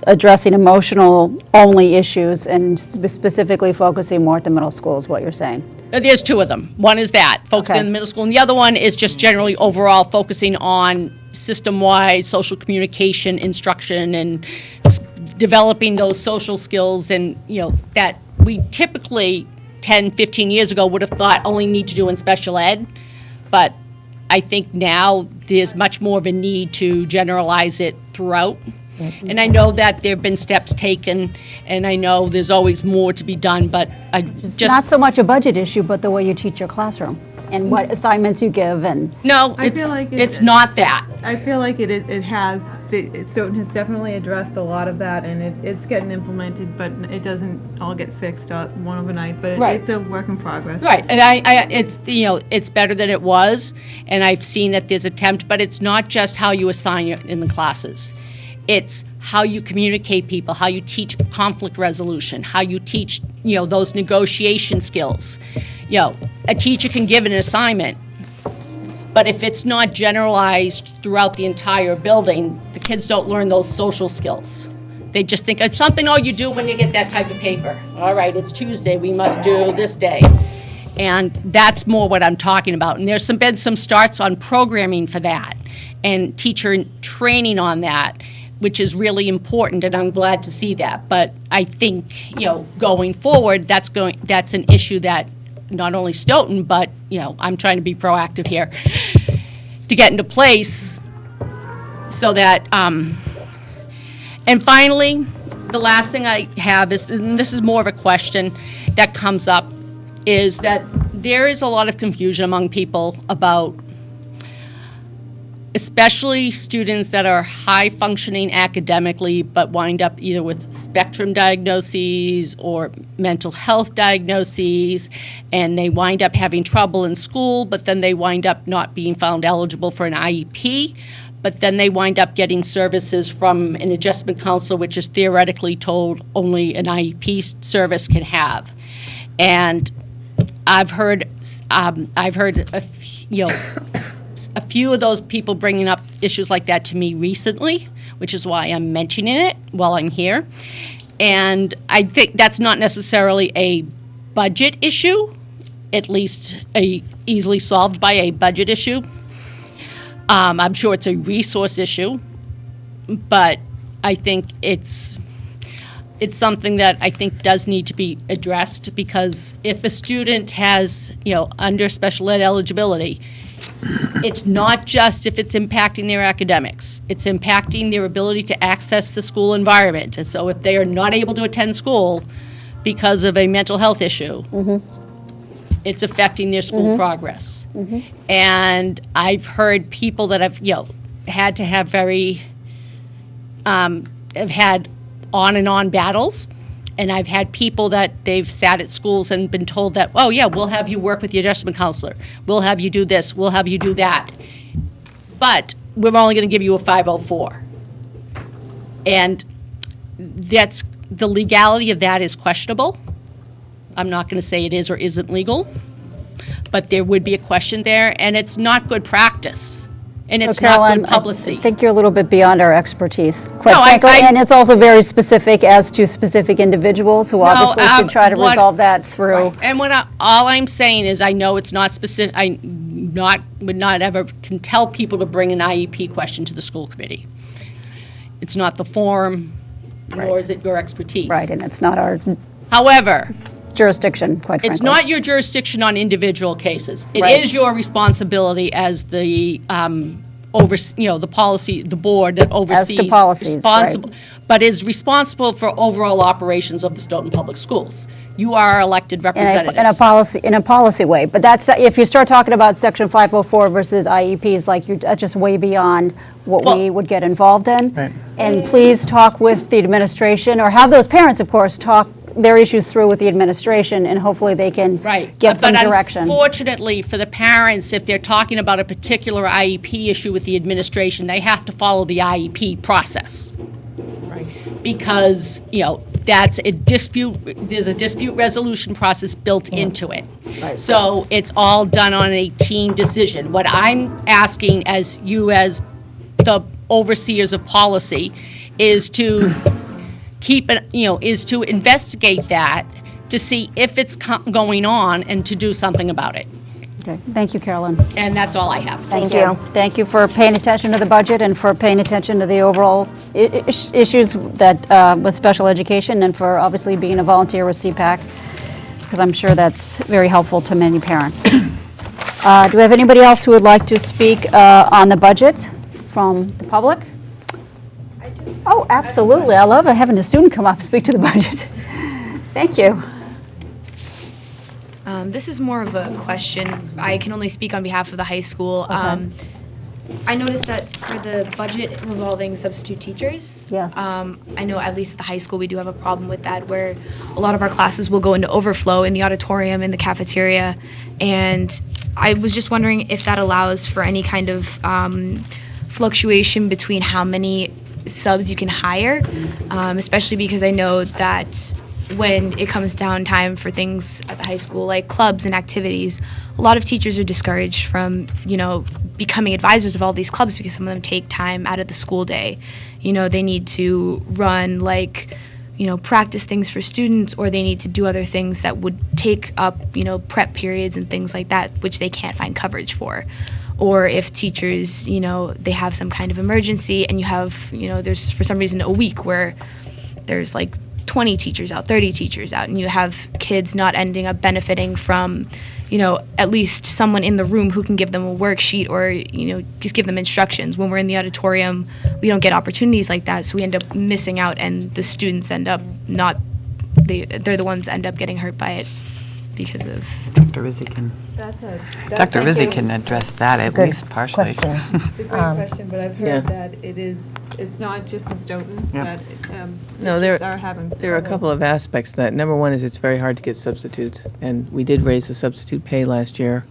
addressing emotional-only issues and specifically focusing more at the middle school is what you're saying. There's 2 of them. One is that, focusing Okay. on the middle school, and the other one is just generally overall focusing on system-wide social communication instruction and developing those social skills, and, that we typically 10, 15 years ago would have thought only need to do in special ed, but I think now there's much more of a need to generalize it throughout. And I know that there have been steps taken, and I know there's always more to be done, but I just... Not so much a budget issue, but the way you teach your classroom and what assignments you give and... No, I feel like it's not that. I feel like it has, Stoughton has definitely addressed a lot of that, and it's getting implemented, but it doesn't all get fixed one overnight, but Right. it's a work in progress. Right, and it's better than it was, and I've seen that there's attempt, but it's not just how you assign it in the classes. It's how you communicate people, how you teach conflict resolution, how you teach, those negotiation skills. A teacher can give an assignment, but if it's not generalized throughout the entire building, the kids don't learn those social skills. They just think it's something, you do when you get that type of paper. All right, it's Tuesday, we must do this day. And that's more what I'm talking about. And there's been some starts on programming for that and teacher training on that, which is really important, and I'm glad to see that. But I think, going forward, that's an issue that not only Stoughton, but, I'm trying to be proactive here, to get into place so that, and finally, the last thing I have is, and this is more of a question that comes up, is that there is a lot of confusion among people about especially students that are high functioning academically but wind up either with spectrum diagnoses or mental health diagnoses, and they wind up having trouble in school, but then they wind up not being found eligible for an IEP, but then they wind up getting services from an adjustment counselor, which is theoretically told only an IEP service can have. And I've heard a few of those people bringing up issues like that to me recently, which is why I'm mentioning it while I'm here. And I think that's not necessarily a budget issue, at least easily solved by a budget issue. I'm sure it's a resource issue, but I think it's something that I think does need to be addressed, because if a student has, under special ed eligibility, it's not just if it's impacting their academics. It's impacting their ability to access the school environment. And so if they are not able to attend school because of a mental health issue, it's affecting their school progress. And I've heard people that have, had to have have had on and on battles. And I've had people that they've sat at schools and been told that, oh yeah, we'll have you work with the adjustment counselor. We'll have you do this. We'll have you do that. But we're only going to give you a 504. And that's, the legality of that is questionable. I'm not going to say it is or isn't legal, but there would be a question there, and it's not good practice. And it's not good publicity. I think you're a little bit beyond our expertise, quite No, frankly. And it's also very specific as to specific individuals who obviously should try to resolve that through. Right. And all I'm saying is, I know it's not specific. I would not ever can tell people to bring an IEP question to the school committee. It's not the forum, nor is it your expertise. Right, and it's not our However, jurisdiction, quite frankly. it's not your jurisdiction on individual cases. It Right. is your responsibility as the the policy, the board that oversees. policies, responsible, but is responsible for overall operations of the Stoughton Public Schools. You are our elected representatives. in a policy way. But that's, if you start talking about Section 504 versus IEPs, like that's just way beyond what we would get involved in. Right. And please talk with the administration, or have those parents, of course, talk their issues through with the administration, and hopefully they can get some direction. But unfortunately for the parents, if they're talking about a particular IEP issue with the administration, they have to follow the IEP process. Right. Because, that's a dispute, there's a dispute resolution process built into it. Right. So it's all done on a team decision. What I'm asking as the overseers of policy is to is to investigate that, to see if it's going on and to do something about it. Okay, thank you, Carolyn. And that's all I have. Thank you. Thank you for paying attention to the budget and for paying attention to the overall issues that with special education, and for obviously being a volunteer with CPAC, because I'm sure that's very helpful to many parents. Do we have anybody else who would like to speak on the budget from the public? Oh, absolutely. I love having a student come up and speak to the budget. Thank you. This is more of a question. I can only speak on behalf of the high school. Okay. I noticed that for the budget revolving substitute teachers, Yes. I know at least at the high school we do have a problem with that, where a lot of our classes will go into overflow in the auditorium, in the cafeteria, and I was just wondering if that allows for any kind of fluctuation between how many subs you can hire, especially because I know that when it comes down time for things at the high school, like clubs and activities, a lot of teachers are discouraged from, becoming advisors of all these clubs, because some of them take time out of the school day. They need to run, practice things for students, or they need to do other things that would take up, prep periods and things like that, which they can't find coverage for. Or if teachers, they have some kind of emergency, and you have, there's for some reason a week where there's 20 teachers out, 30 teachers out, and you have kids not ending up benefiting from, at least someone in the room who can give them a worksheet, or, just give them instructions. When we're in the auditorium, we don't get opportunities like that, so we end up missing out, and the students end up they're the ones that end up getting hurt by it. because of. Dr. Rizzi can, That's a. Dr. Rizzi can address that at Good least partially. question. It's a great question, but I've yeah. heard that it's not just in Stoughton, Yeah. that No, there- districts are having. There are a couple of aspects to that. Number one is it's very hard to get substitutes, and we did raise the substitute pay last year.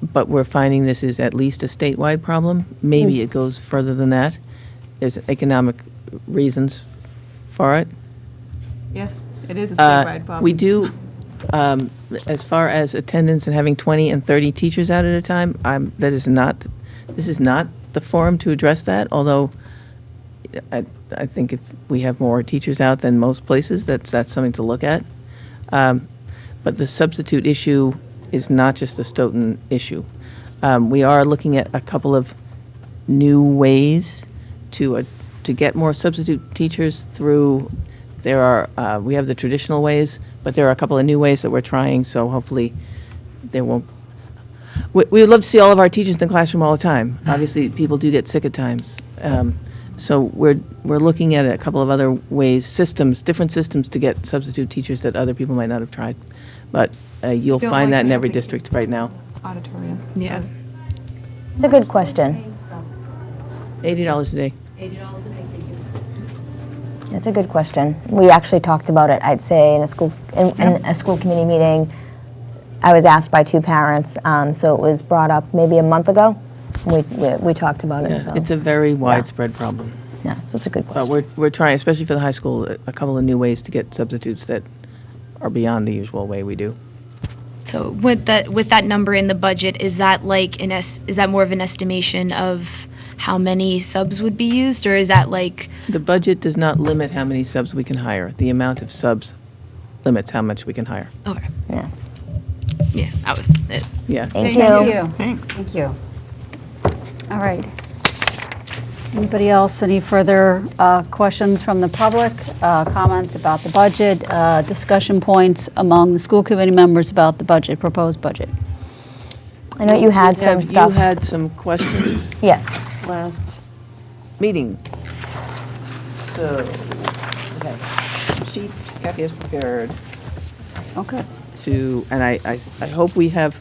But we're finding this is at least a statewide problem. Maybe it goes further than that. There's economic reasons for it. Yes, it is a statewide problem. We do, as far as attendance and having 20 and 30 teachers out at a time, this is not the forum to address that, although I think if we have more teachers out than most places, that's something to look at. But the substitute issue is not just a Stoughton issue. We are looking at a couple of new ways to get more substitute teachers through. We have the traditional ways, but there are a couple of new ways that we're trying, so hopefully there won't. We would love to see all of our teachers in the classroom all the time. Obviously, people do get sick at times. So we're looking at a couple of other ways, different systems to get substitute teachers that other people might not have tried. But you'll Don't find like that in the every open district right now. Auditorium. Yeah. It's a good question. $80 a day. It's a good question. We actually talked about it, I'd say, in a school committee meeting. I was asked by two parents, so it was brought up maybe a month ago. We talked about it, so. It's a very widespread problem. Yeah, so it's a good But question. we're trying, especially for the high school, a couple of new ways to get substitutes that are beyond the usual way we do. So with that number in the budget, is that like is that more of an estimation of how many subs would be used, or is that like? The budget does not limit how many subs we can hire. The amount of subs limits how much we can hire. Okay. Yeah. Yeah, that was it. Yeah. Thank Thank you. you. Thank you. All right. Anybody else, any further questions from the public, comments about the budget, discussion points among the school committee members about the budget, proposed budget? I know you had some Have you stuff. had some questions Yes. last meeting? So, okay. Sheets Kathy has prepared Okay. and I hope we have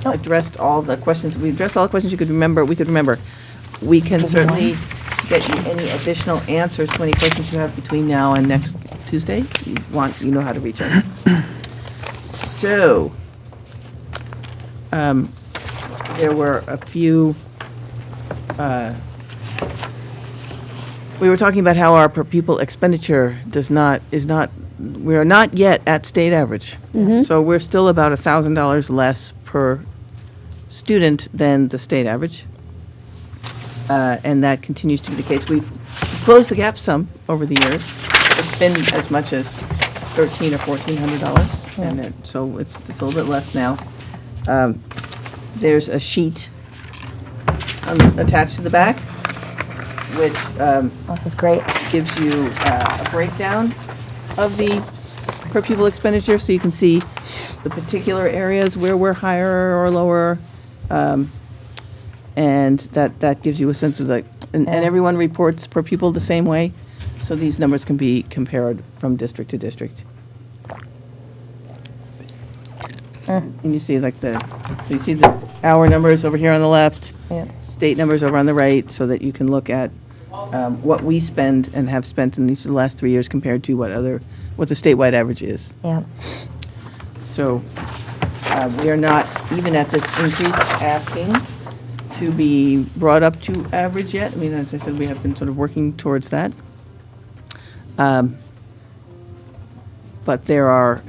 addressed all the questions. We addressed all the questions we could remember. We can certainly get you any additional answers to any questions you have between now and next Tuesday. You know how to reach us. So, there were a few, we were talking about how our per pupil expenditure we are not yet at state average. So we're still about $1,000 less per student than the state average. And that continues to be the case. We've closed the gap some over the years. It's been as much as $1,300 or $1,400, and so it's a little bit less now. There's a sheet attached to the back, which This is great. gives you a breakdown of the per pupil expenditure, so you can see the particular areas where we're higher or lower. And that gives you a sense of and everyone reports per pupil the same way, so these numbers can be compared from district to district. And you see so you see the hour numbers over here on the left, Yeah. state numbers over on the right, so that you can look at what we spend and have spent in each of the last 3 years compared to what the statewide average is. Yeah. So we are not, even at this increase, asking to be brought up to average yet. I mean, as I said, we have been sort of working towards that. But there are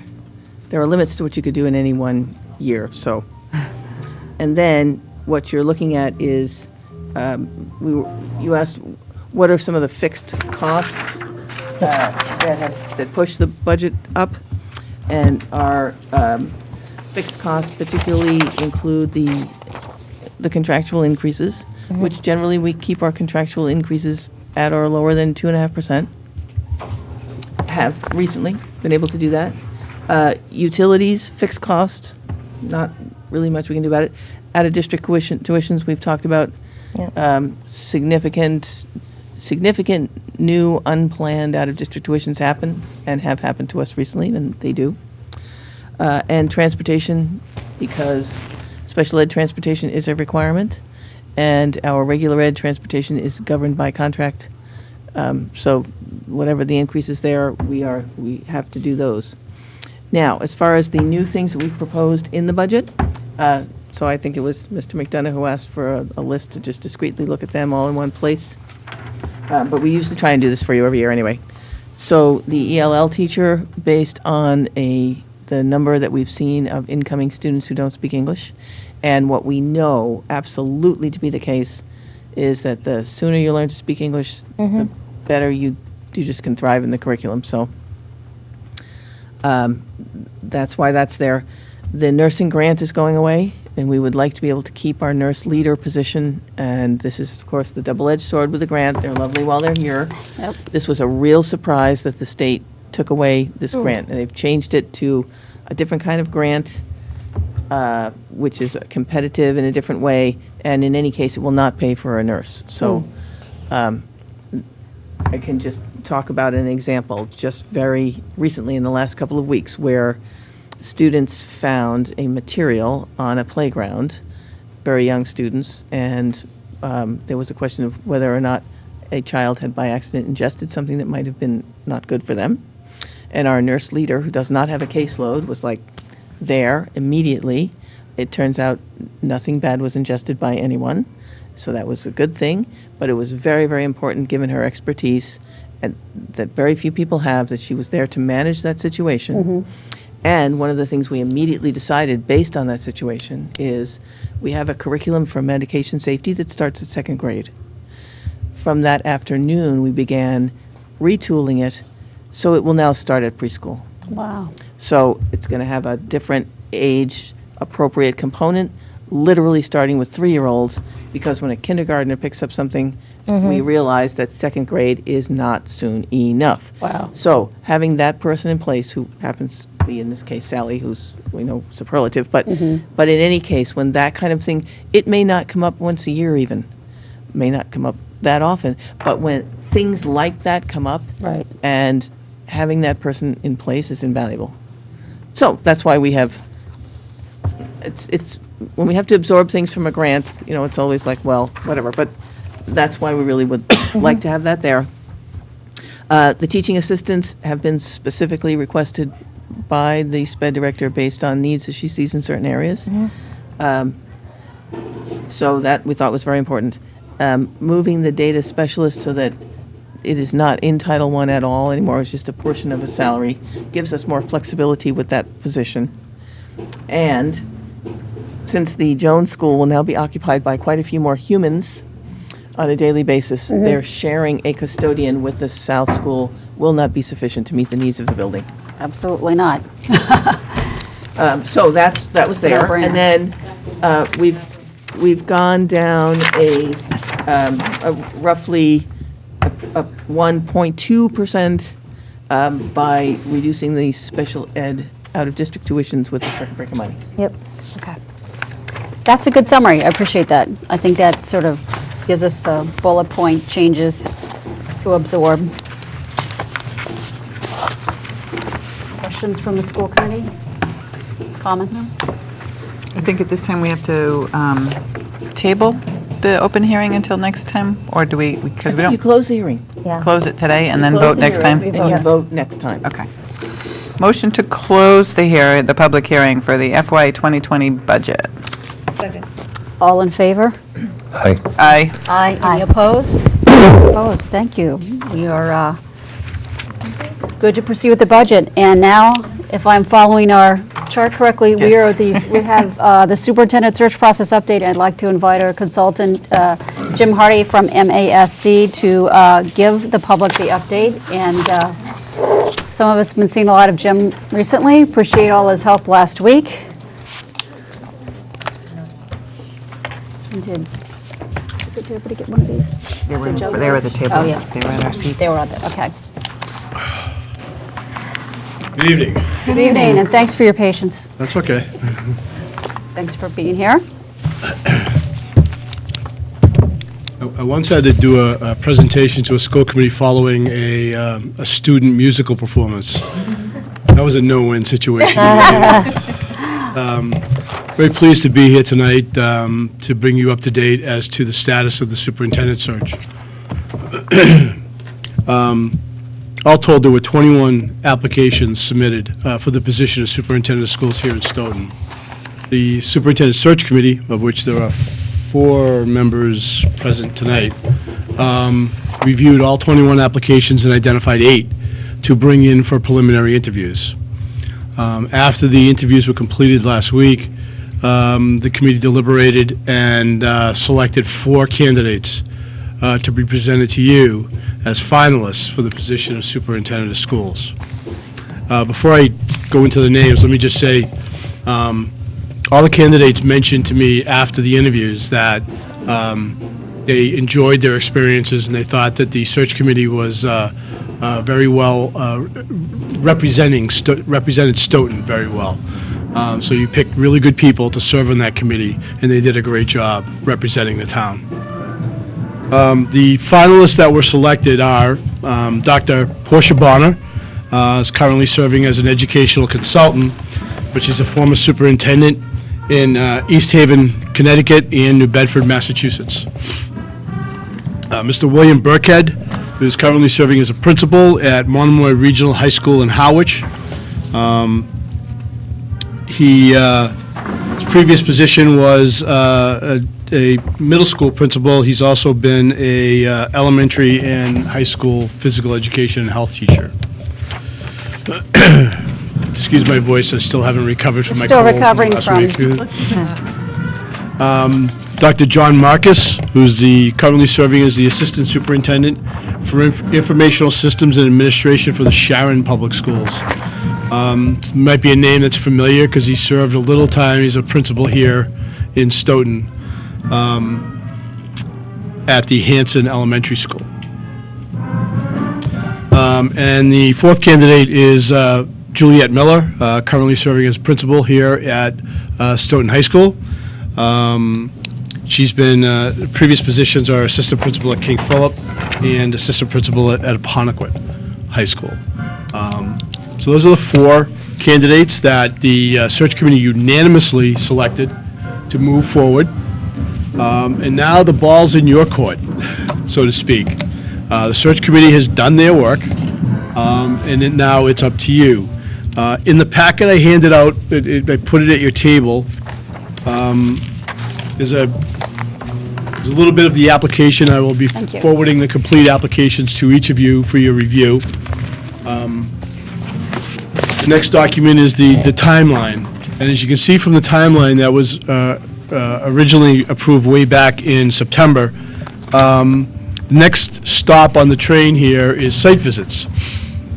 limits to what you could do in any one year, so. And then what you're looking at is, you asked, what are some of the fixed costs that push the budget up? And our fixed costs particularly include the contractual increases, which generally we keep our contractual increases at or lower than 2.5%. Have recently been able to do that. Utilities, fixed cost, not really much we can do about it. Out of district tuitions, we've talked about significant new unplanned out of district tuitions happen and have happened to us recently, and they do. and transportation, because special ed transportation is a requirement, and our regular ed transportation is governed by contract. So whatever the increase is there, we have to do those. Now, as far as the new things that we've proposed in the budget, so I think it was Mr. McDonough who asked for a list to just discreetly look at them all in one place. But we usually try and do this for you every year anyway. So the ELL teacher, based on the number that we've seen of incoming students who don't speak English, and what we know absolutely to be the case is that the sooner you learn to speak English, the better you just can thrive in the curriculum. So that's why that's there. The nursing grant is going away, and we would like to be able to keep our nurse leader position. And this is, of course, the double-edged sword with the grant. They're lovely while they're here. Yep. This was a real surprise that the state took away this grant, and they've changed it to a different kind of grant, which is competitive in a different way, and in any case, it will not pay for a nurse. So I can just talk about an example just very recently in the last couple of weeks where students found a material on a playground, very young students, and there was a question of whether or not a child had by accident ingested something that might have been not good for them. And our nurse leader, who does not have a caseload, was like there immediately. It turns out nothing bad was ingested by anyone, so that was a good thing. But it was very, very important, given her expertise, and that very few people have, that she was there to manage that situation. And one of the things we immediately decided based on that situation is we have a curriculum for medication safety that starts at 2nd grade. From that afternoon, we began retooling it, so it will now start at preschool. Wow. So it's going to have a different age-appropriate component, literally starting with 3-year-olds, because when a kindergartner picks up something, we realize that 2nd grade is not soon enough. Wow. So having that person in place, who happens to be, in this case, Sally, who's, we know, superlative, but in any case, when that kind of thing, it may not come up once a year even, may not come up that often, but when things like that come up, Right. and having that person in place is invaluable. So that's why we have, it's when we have to absorb things from a grant, it's always like, well, whatever, but that's why we really would like to have that there. The teaching assistants have been specifically requested by the SPED director based on needs that she sees in certain areas. So that we thought was very important. Moving the data specialist so that it is not in Title I at all anymore, it's just a portion of a salary, gives us more flexibility with that position. And since the Jones School will now be occupied by quite a few more humans on a daily basis, their sharing a custodian with the South School will not be sufficient to meet the needs of the building. Absolutely not. So that was there. no-brainer. And then we've gone down a roughly a 1.2% by reducing the special ed out-of-district tuitions with the circuit breaker money. Yep. Okay. That's a good summary. I appreciate that. I think that sort of gives us the bullet point changes to absorb. Questions from the school committee? Comments? I think at this time we have to table the open hearing until next time, or do we, because we You don't close the hearing. Yeah. close it today and then Close vote the next hearing, time? And you vote next time. Okay. Motion to close the public hearing for the FY 2020 budget. All in favor? Hi. Aye. Aye. Any opposed? Opposed, thank you. We are good to proceed with the budget. And now, if I'm following our chart correctly, we have the superintendent search process update. I'd like to invite our consultant, Jim Hardy from MASC, to give the public the update. And some of us have been seeing a lot of Jim recently. Appreciate all his help last week. Did everybody get one of these? They were Joe at the tables. Oh, yeah. They were at our seats. They were on there, okay. Good evening. Good evening, and thanks for your patience. That's okay. Thanks for being here. I once had to do a presentation to a school committee following a student musical performance. That That was a no-win situation. Very pleased to be here tonight to bring you up to date as to the status of the superintendent search. All told, there were 21 applications submitted for the position of superintendent of schools here in Stoughton. The superintendent search committee, of which there are 4 members present tonight, reviewed all 21 applications and identified 8 to bring in for preliminary interviews. After the interviews were completed last week, the committee deliberated and selected 4 candidates to be presented to you as finalists for the position of superintendent of schools. Before I go into the names, let me just say, all the candidates mentioned to me after the interviews that they enjoyed their experiences and they thought that the search committee was very well represented Stoughton very well. So you picked really good people to serve on that committee, and they did a great job representing the town. The finalists that were selected are Dr. Portia Bonner, is currently serving as an educational consultant, but she's a former superintendent in East Haven, Connecticut, and New Bedford, Massachusetts. Mr. William Burkhead, who is currently serving as a principal at Monomoy Regional High School in Harwich. His previous position was a middle school principal. He's also been a elementary and high school physical education and health teacher. Excuse my voice, I still haven't recovered from my Still cold recovering last from. week. Dr. John Marcus, who's currently serving as the Assistant Superintendent for Informational Systems and Administration for the Sharon Public Schools. Might be a name that's familiar because he served a little time. He's a principal here in Stoughton at the Hanson Elementary School. And the 4th candidate is Juliet Miller, currently serving as principal here at Stoughton High School. She's been, previous positions are assistant principal at King Philip and assistant principal at Apponequet High School. So those are the 4 candidates that the search committee unanimously selected to move forward. And now the ball's in your court, so to speak. The search committee has done their work, and now it's up to you. In the packet I handed out, I put it at your table. There's a little bit of the application. I will be Thank you. forwarding the complete applications to each of you for your review. The next document is the timeline. And as you can see from the timeline that was originally approved way back in September, the next stop on the train here is site visits,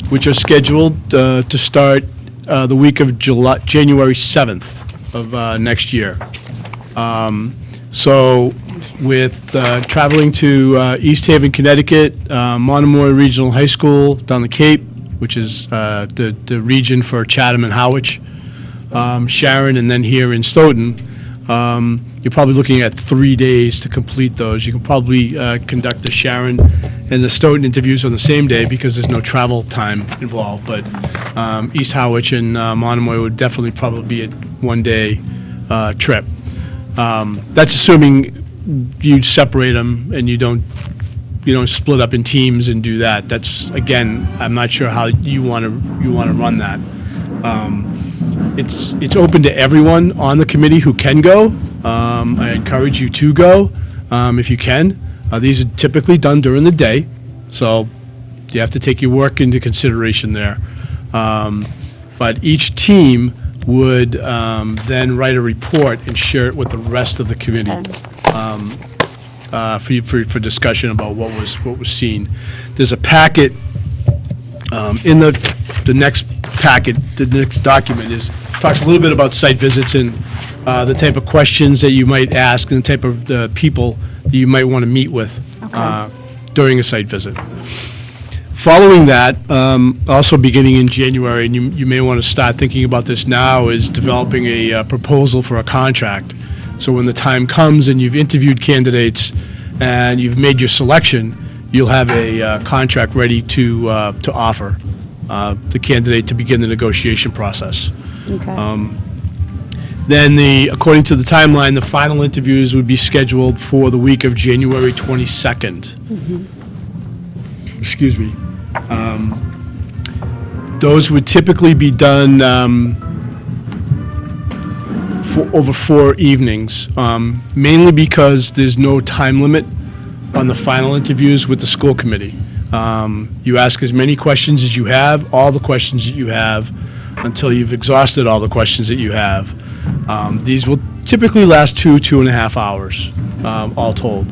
which are scheduled to start the week of January 7th of next year. So with traveling to East Haven, Connecticut, Monomoy Regional High School down the Cape, which is the region for Chatham and Harwich, Sharon, and then here in Stoughton, you're probably looking at 3 days to complete those. You can probably conduct the Sharon and the Stoughton interviews on the same day because there's no travel time involved, but East Harwich and Monomoy would definitely probably be a 1-day trip. That's assuming you separate them and you don't split up in teams and do that. That's, again, I'm not sure how you want to run that. It's open to everyone on the committee who can go. I encourage you to go if you can. These are typically done during the day, so you have to take your work into consideration there. But each team would then write a report and share it with the rest of the committee for discussion about what was seen. There's a packet in the next packet. The next document talks a little bit about site visits and the type of questions that you might ask and the type of people that you might want to meet with during a site visit. Following that, also beginning in January, and you may want to start thinking about this now, is developing a proposal for a contract. So when the time comes and you've interviewed candidates and you've made your selection, you'll have a contract ready to offer the candidate to begin the negotiation process. Okay. Then according to the timeline, the final interviews would be scheduled for the week of January 22nd. Excuse me. Those would typically be done over 4 evenings, mainly because there's no time limit on the final interviews with the school committee. You ask as many questions as you have, all the questions that you have, until you've exhausted all the questions that you have. These will typically last 2.5 hours, all told.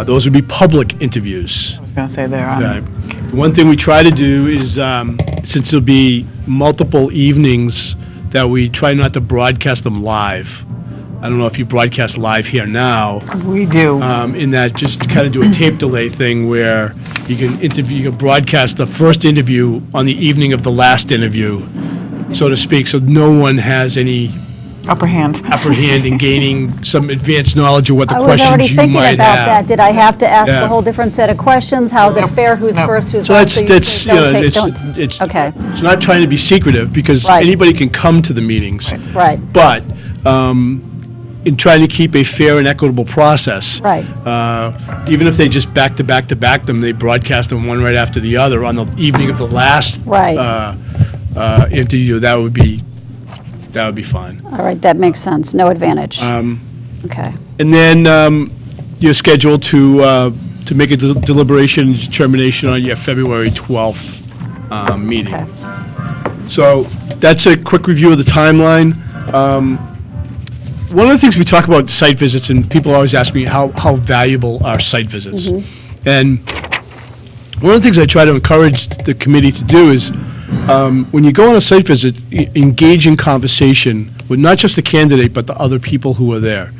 Those would be public interviews. I was going to say they're on. Okay. One thing we try to do is, since there'll be multiple evenings, that we try not to broadcast them live. I don't know if you broadcast live here now. We do. In that, just kind of do a tape delay thing where you can broadcast the first interview on the evening of the last interview, so to speak, so no one has any Upper hand. in gaining some advanced knowledge of what the I was already questions you thinking might about have. that. Did I have to ask Yeah. a whole different set of questions? How's it fair? Who's No. first, who's So last? that's, you it's, say you know, don't take- it's, Okay. it's not trying to be secretive, because Right. anybody can come to the meetings. Right, But in trying to keep a fair and equitable process. right. Even if they just back to back them, they broadcast them one right after the other on the evening of the last Right. interview, that would be fine. All right, that makes sense. No advantage. Okay. And then you're scheduled to make a deliberation and determination on your February 12th meeting. Okay. So that's a quick review of the timeline. One of the things we talk about site visits, and people always ask me how valuable are site visits. And one of the things I try to encourage the committee to do is, when you go on a site visit, engage in conversation with not just the candidate, but the other people who are there.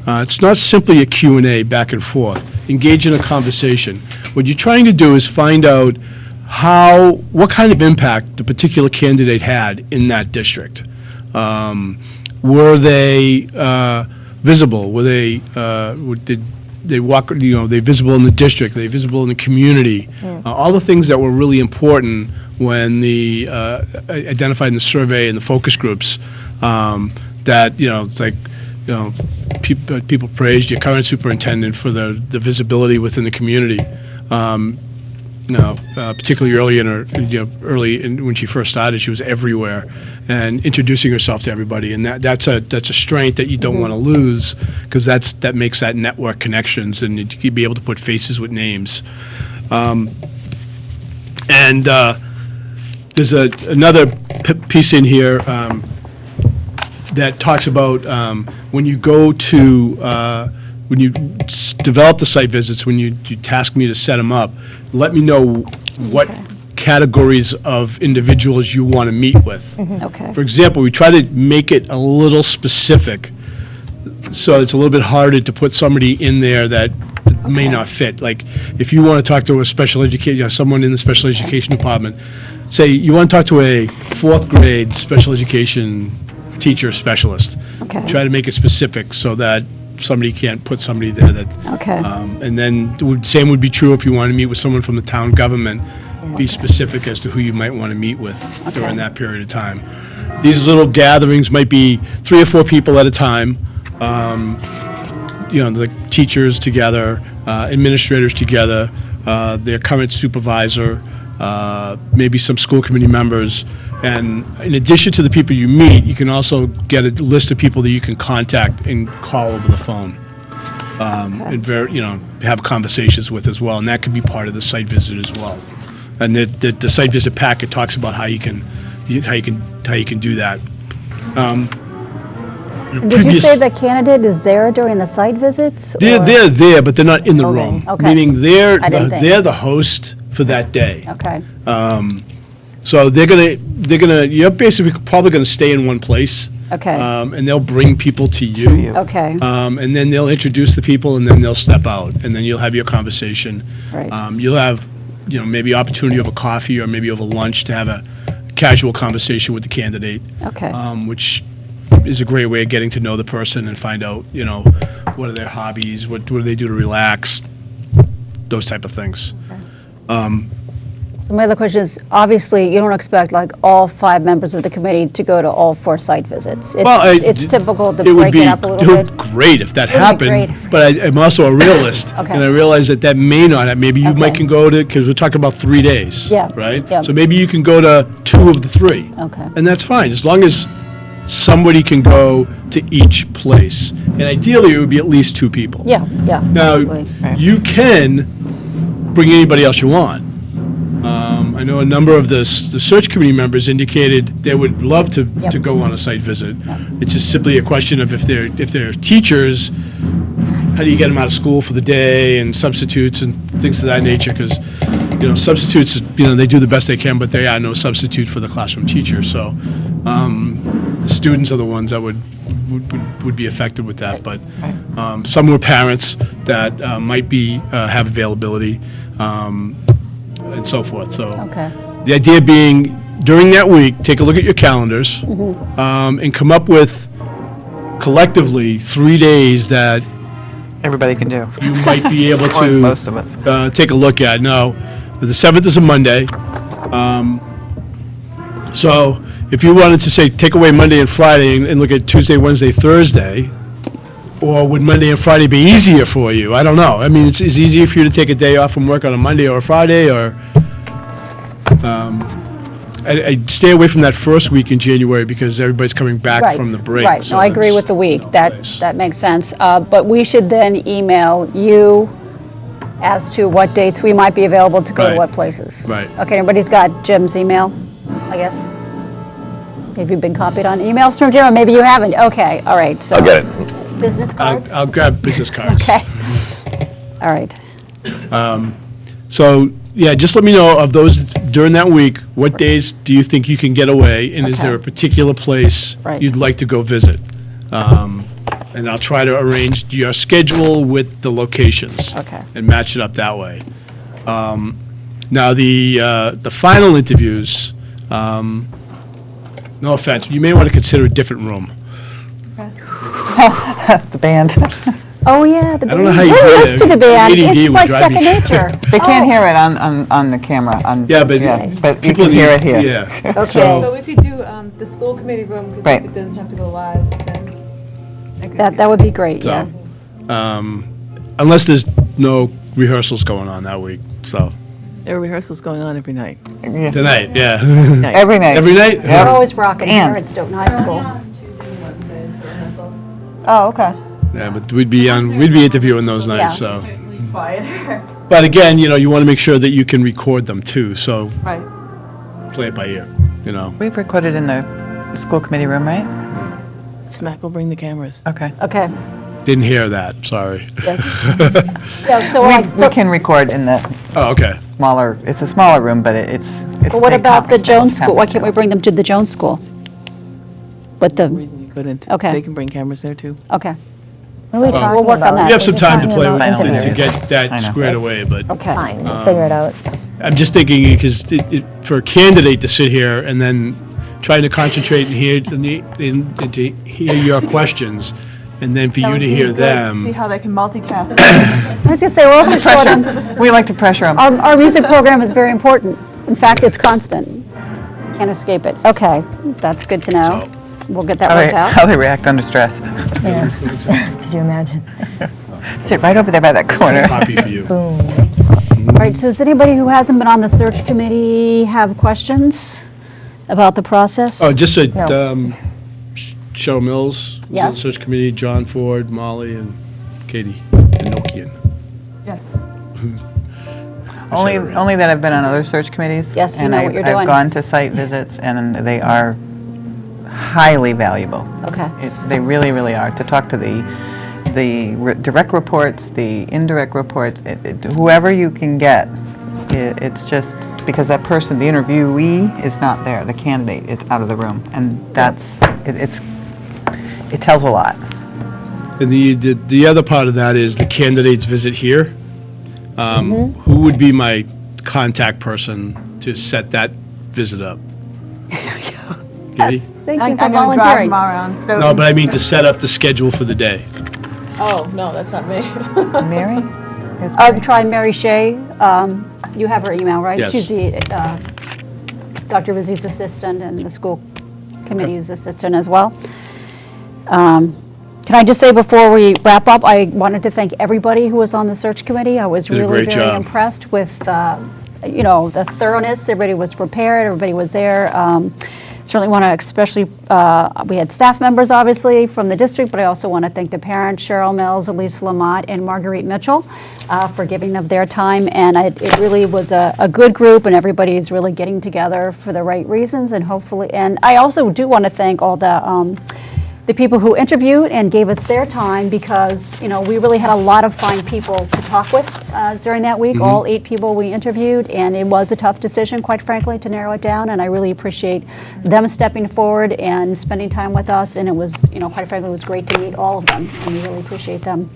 It's not simply a Q&A back and forth. Engage in a conversation. What you're trying to do is find out what kind of impact the particular candidate had in that district. Were they visible? Were they, did they walk, they visible in the district? They visible in the community? All the things that were really important when identified in the survey and the focus groups, that, it's like, people praised your current superintendent for the visibility within the community. Particularly early when she first started, she was everywhere and introducing herself to everybody, and that's a strength that you don't want to lose, because that makes that network connections, and you'd be able to put faces with names. And there's another piece in here that talks about when you go to when you develop the site visits, when you task me to set them up, let me know what categories of individuals you want to meet with. Okay. For example, we try to make it a little specific, so it's a little bit harder to put somebody in there that may not fit. Like, if you want to talk to a special education, someone in the special education department, say you want to talk to a 4th grade special education teacher specialist. Okay. Try to make it specific so that somebody can't put somebody there that. Okay. And then same would be true if you want to meet with someone from the town government. Be specific as to who you might want to meet with during that period of time. These little gatherings might be 3 or 4 people at a time. The teachers together, administrators together, their current supervisor, maybe some school committee members. And in addition to the people you meet, you can also get a list of people that you can contact and call over the phone. And have conversations with as well. And that could be part of the site visit as well. And the site visit packet talks about how you can do that. Did you say the candidate is there during the site visits? They're there, but they're not in the Okay, room. okay. Meaning they're I didn't think. the host for that day. Okay. So you're basically probably gonna stay in one place. Okay. And they'll bring people to you. Okay. And then they'll introduce the people, and then they'll step out, and then you'll have your conversation. Right. You'll have, maybe opportunity over coffee or maybe over lunch to have a casual conversation with the candidate. Okay. Which is a great way of getting to know the person and find out, what are their hobbies, what do they do to relax, those type of things. So my other question is, obviously, you don't expect like all 5 members of the committee to go to all 4 site visits. It's typical to break it up a little It would bit. be great if that It would be happened, great. but I'm also a realist. Okay. And I realize that may not, maybe you might Okay. can go to, because we're talking about 3 days. Yeah, Right? yeah. So maybe you can go to 2 of the 3. Okay. And that's fine, as long as somebody can go to each place. And ideally, it would be at least 2 people. Yeah, Now, absolutely. you can bring anybody else you want. I know a number of the search committee members indicated they would love to Yep. go on a site visit. It's just simply a question of if they're teachers, how do you get them out of school for the day, and substitutes and things of that nature, because, substitutes, they do the best they can, but they are no substitute for the classroom teacher, so the students are the ones that would be affected with that, but some were parents that might have availability, and so forth, so. Okay. The idea being, during that week, take a look at your calendars, and come up with collectively 3 days that Everybody can do. you might be able Or to. most of us. Take a look at. Now, the 7th is a Monday. So if you wanted to say, take away Monday and Friday and look at Tuesday, Wednesday, Thursday, or would Monday and Friday be easier for you? I don't know. I mean, it's easier for you to take a day off from work on a Monday or a Friday, or I'd stay away from that first week in January because everybody's coming back Right, from the break. Right, so no, I agree that's- with the week. That place. makes sense. But we should then email you as to what dates we might be available to go to Right. what places. Right. Okay, everybody's got Jim's email, I guess? Have you been copied on emails from Jim, or maybe you haven't? Okay, all right, so. I'll get it. Business cards? I'll grab business cards. Okay. All right. So, yeah, just let me know of those during that week, what days do you think you can get away? And is Okay. there a particular place Right. you'd like to go visit? And I'll try to arrange your schedule with the locations. Okay. And match it up that way. Now, the final interviews, no offense, you may want to consider a different room. The band. Oh, yeah, the I band. don't know how you We're do used that. to the band. ADD It's would like drive me- second nature. They can't Oh, hear it on the camera. Yeah, but But you people can hear need- it here. Yeah. Okay. So we could do the school committee room, because Right. it doesn't have to go live, then. That would be great, yeah. So, unless there's no rehearsals going on that week, so, There are rehearsals going on every night. tonight, yeah. Every night. Every night? We're always rocking here And- at Stoughton High School. Oh, okay. Yeah, but we'd be interviewing those nights, Yeah. so. But again, you want to make sure that you can record them too, so Right. play it by ear, We've recorded in the school committee room, right? Smack will bring the cameras. Okay. Okay, Didn't hear that, sorry. yes. Yeah, so I, We can record in the Oh, okay. smaller, it's a smaller room, but it's a but what big about the conference room, Jones School? Why can't we bring them to the Jones School? But No the, reason you couldn't. Okay. They can bring cameras there, too. okay, What are we we'll talking work on about? that. We have some We're time to talking play about with it to interviews. get I that know. squared away, but okay. Fine, we'll figure it out. I'm just thinking, because for a candidate to sit here and then trying to concentrate and hear, and to hear your questions, and then for That you would to be hear good See them. how they can multitask. I was gonna say, we're also short on, We like to pressure them. our music program is very important. In fact, it's constant. Can't escape it. Okay, that's good to know. We'll get that worked How out. they react under stress. Yeah. Could you imagine? Sit right over there by that corner. Copy for you. Boom. All right, so does anybody who hasn't been on the search committee have questions about the process? Oh, just so, No. Cheryl Mills, was Yeah. on the search committee, John Ford, Molly, and Katie Enochian. Yes. I said it right. Only that I've been on other search committees. Yes, you know what you're And doing. I've gone to site visits, and they are highly valuable. Okay. They really, really are. To talk to the direct reports, the indirect reports, whoever you can get, it's just, because that person, the interviewee, is not there. The candidate is out of the room. And it tells a lot. And the other part of that is the candidates visit here. Who would be my contact person to set that visit up? Katie? Thank you I'm for gonna drive volunteering. them around, so. No, but I mean to set up the schedule for the day. Oh, no, that's not me. Mary? Try Mary Shea. You have her email, right? Yes. She's the Dr. Rizzi's assistant and the school committee's assistant as well. Can I just say before we wrap up, I wanted to thank everybody who was on the search committee. I was Did a really great very job. impressed with, the thoroughness. Everybody was prepared. Everybody was there. Certainly want to especially, we had staff members, obviously, from the district, but I also want to thank the parents, Cheryl Mills, Elise Lamott, and Marguerite Mitchell, for giving of their time. And it really was a good group, and everybody is really getting together for the right reasons, and hopefully, and I also do want to thank all the people who interviewed and gave us their time, because, we really had a lot of fine people to talk with during that week, all 8 people we interviewed, and it was a tough decision, quite frankly, to narrow it down, and I really appreciate them stepping forward and spending time with us, and it was, quite frankly, it was great to meet all of them, and we really appreciate them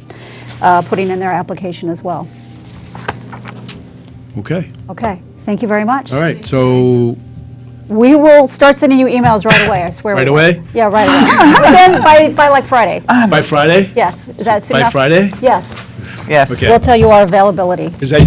putting in their application as well. Okay. Okay, thank you very much. All right, so We will start sending you emails right away, I swear. Right we will. away? Yeah, right away. Within, by like Friday. by Friday? Yes, is that soon By enough? Friday? Yes. Yes. Okay. We'll tell you our availability. Because I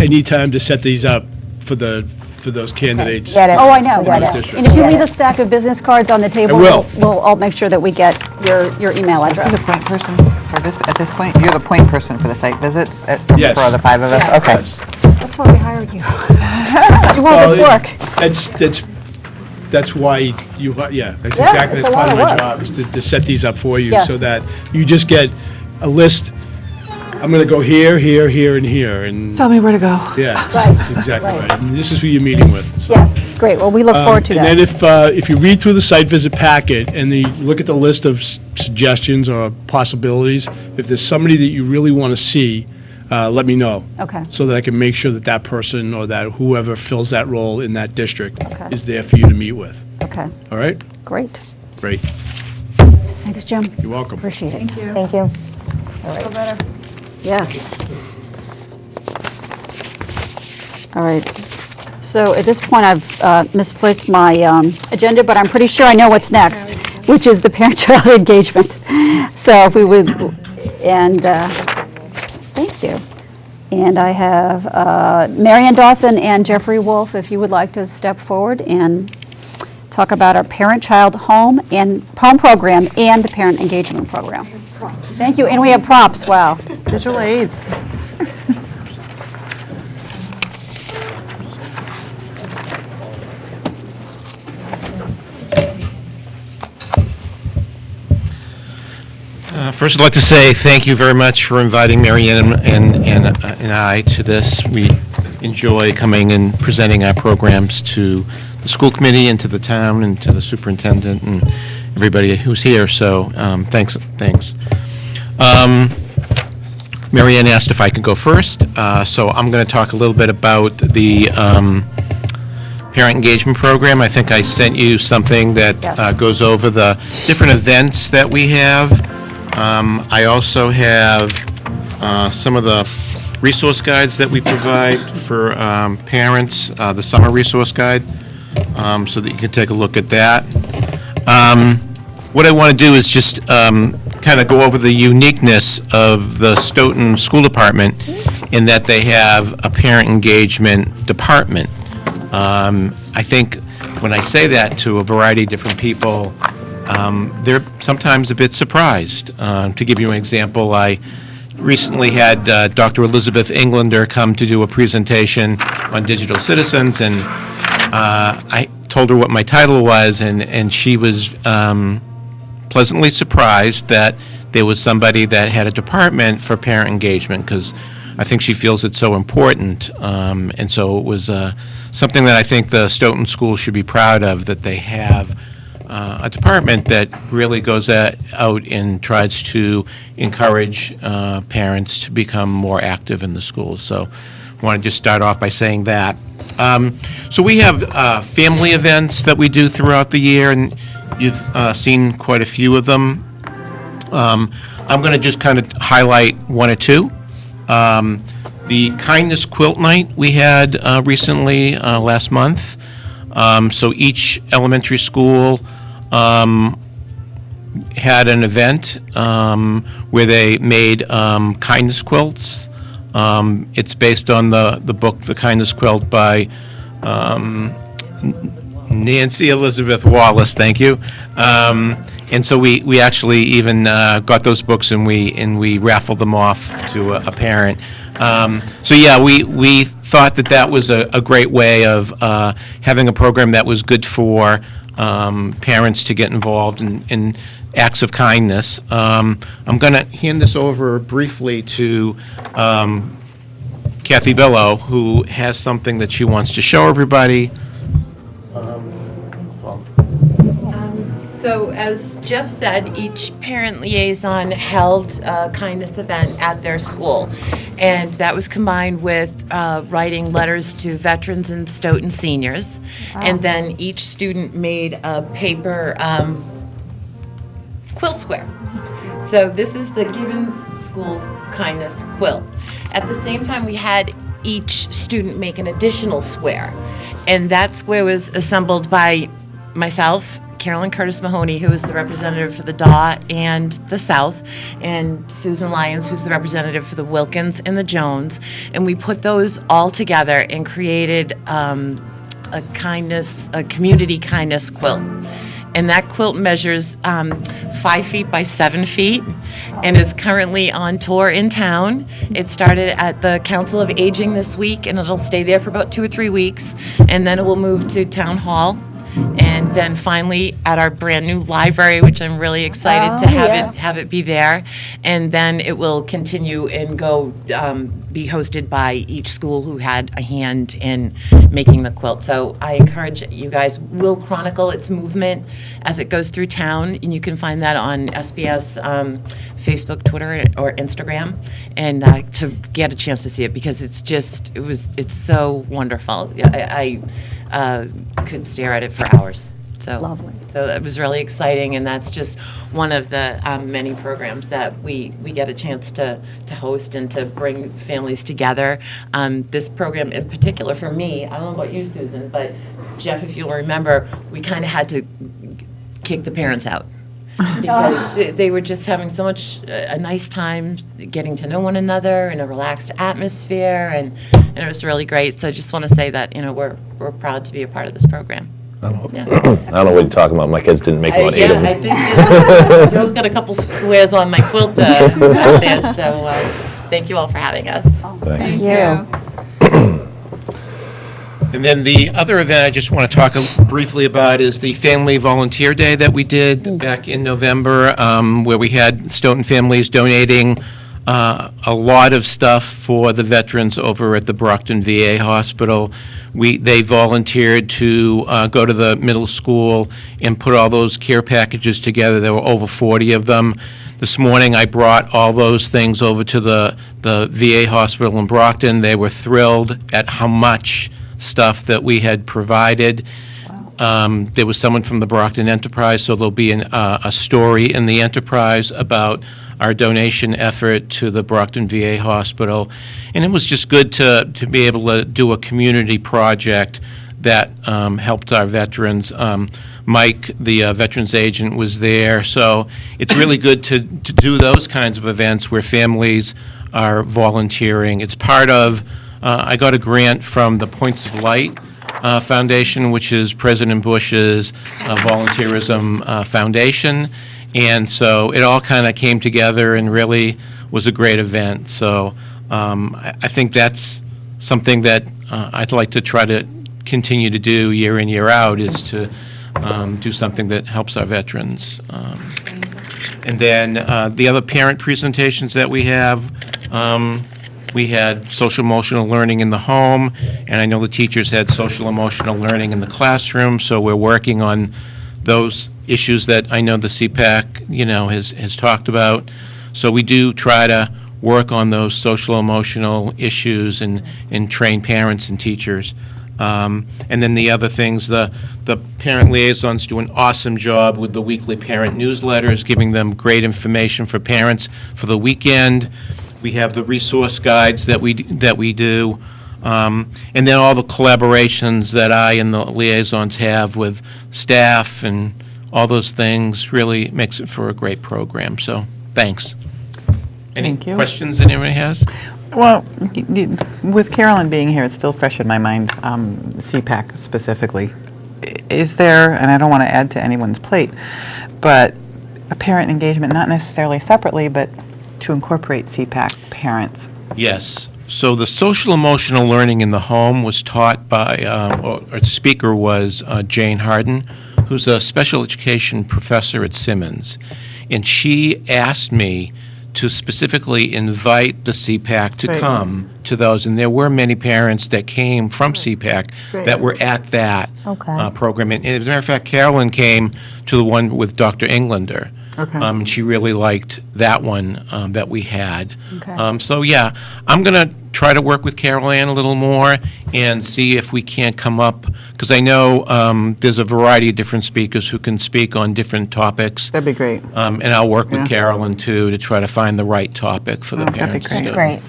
need time to set these up for those candidates. Get it. Oh, I know. We got it. District. And if you Get leave it. a stack of business cards on the table, I will. I'll make sure that we get your email Are you the address. point person for this, at this point? You're the point person for the site visits Yes. for the 5 of us? Yeah. Okay. That's why we hired you. You want this Well, work. That's why you, yeah, that's Yeah, exactly, it's that's a part lot of of my work. job, is to set these up for you, Yes. so that you just get a list. I'm going to go here, here, here, and here, and, Tell me where to go. yeah, Right, that's exactly right. right. And this is who you're meeting with. so. Yes, great. Well, we look forward to And then that. if you read through the site visit packet and you look at the list of suggestions or possibilities, if there's somebody that you really want to see, let me know. Okay. So that I can make sure that that person or that whoever fills that role in that district Okay. is there for you to meet with. Okay, All right? great. Great. Thanks, Jim. You're welcome. Appreciate it. Thank you. Yes. All right. So at this point, I've misplaced my agenda, but I'm pretty sure I know what's next, which is the parent-child engagement. So if we would, and thank you. And I have Marianne Dawson and Jeffrey Wolf, if you would like to step forward and talk about our parent-child home program and the parent engagement program. Thank you, and we have props, wow. Visual aids. First, I'd like to say thank you very much for inviting Marianne and I to this. We enjoy coming and presenting our programs to the school committee and to the town and to the superintendent and everybody who's here, so thanks. Marianne asked if I could go first, so I'm going to talk a little bit about the parent engagement program. I think I sent you something that goes over the different events that we have. I also have some of the resource guides that we provide for parents, the summer resource guide, so that you can take a look at that. What I want to do is just kind of go over the uniqueness of the Stoughton School Department in that they have a parent engagement department. I think when I say that to a variety of different people, they're sometimes a bit surprised. To give you an example, I recently had Dr. Elizabeth Englander come to do a presentation on digital citizens, and I told her what my title was, and she was pleasantly surprised that there was somebody that had a department for parent engagement, because I think she feels it's so important. And so it was something that I think the Stoughton School should be proud of, that they have a department that really goes out and tries to encourage parents to become more active in the school. So I want to just start off by saying that. So we have family events that we do throughout the year, and you've seen quite a few of them. I'm going to just kind of highlight one or two. The Kindness Quilt Night we had recently, last month. So each elementary school had an event where they made kindness quilts. It's based on the book, The Kindness Quilt by Nancy Elizabeth Wallace, thank you. And so we actually even got those books and we raffled them off to a parent. So yeah, we thought that was a great way of having a program that was good for parents to get involved in acts of kindness. I'm going to hand this over briefly to Kathy Billow, who has something that she wants to show everybody. So as Jeff said, each parent liaison held a kindness event at their school. And that was combined with writing letters to veterans and Stoughton seniors. And then each student made a paper quilt square. So this is the Gibbons School Kindness Quilt. At the same time, we had each student make an additional square. And that square was assembled by myself, Carolyn Curtis Mahoney, who is the representative for the DAW and the South, and Susan Lyons, who's the representative for the Wilkins and the Jones. And we put those all together and created a community kindness quilt. And that quilt measures 5 feet by 7 feet and is currently on tour in town. It started at the Council of Aging this week, and it'll stay there for about 2 or 3 weeks, and then it will move to Town Hall. And then finally at our brand new library, which I'm really excited to have it be there. And then it will continue and go be hosted by each school who had a hand in making the quilt. So I encourage you guys, we'll chronicle its movement as it goes through town, and you can find that on SBS Facebook, Twitter, or Instagram, and to get a chance to see it, because it's so wonderful. I could stare at it for hours. So lovely. So that was really exciting, and that's just one of the many programs that we get a chance to host and to bring families together. This program in particular for me, I don't know about you, Susan, but Jeff, if you'll remember, we kind of had to kick the parents out. Because they were just having so much a nice time getting to know one another in a relaxed atmosphere, and it was really great. So I just want to say that we're proud to be a part of this program. I don't know what you're talking about. My kids didn't make about 8 of them. I think Joe's got a couple squares on my quilt out there. So thank you all for having us. Thanks. Thank you. And then the other event I just want to talk briefly about is the Family Volunteer Day that we did back in November, where we had Stoughton families donating a lot of stuff for the veterans over at the Brockton VA Hospital. They volunteered to go to the middle school and put all those care packages together. There were over 40 of them. This morning I brought all those things over to the VA Hospital in Brockton. They were thrilled at how much stuff that we had provided. There was someone from the Brockton Enterprise, so there'll be a story in the Enterprise about our donation effort to the Brockton VA Hospital. And it was just good to be able to do a community project that helped our veterans. Mike, the veterans agent, was there. So it's really good to do those kinds of events where families are volunteering. It's part of I got a grant from the Points of Light Foundation, which is President Bush's volunteerism foundation. And so it all kind of came together and really was a great event. So I think that's something that I'd like to try to continue to do year in, year out, is to do something that helps our veterans. And then the other parent presentations that we have, we had social emotional learning in the home, and I know the teachers had social emotional learning in the classroom, so we're working on those issues that I know the CPAC, has talked about. So we do try to work on those social emotional issues and train parents and teachers. And then the other things, the parent liaisons do an awesome job with the weekly parent newsletters, giving them great information for parents for the weekend. We have the resource guides that we do, and then all the collaborations that I and the liaisons have with staff and all those things really makes it for a great program. So thanks. Any questions that anybody has? Well, with Carolyn being here, it's still fresh in my mind, CPAC specifically. Is there, and I don't want to add to anyone's plate, but a parent engagement, not necessarily separately, but to incorporate CPAC parents? Yes. So the social emotional learning in the home was taught by, our speaker was Jane Harden, who's a special education professor at Simmons. And she asked me to specifically invite the CPAC to come to those. And there were many parents that came from CPAC that were at that program. And as a matter of fact, Carolyn came to the one with Dr. Englander. And she really liked that one that we had. So yeah, I'm going to try to work with Carol Ann a little more and see if we can't come up, because I know there's a variety of different speakers who can speak on different topics. That'd be great. And I'll work with Carolyn too to try to find the right topic for the parents. That'd be Great.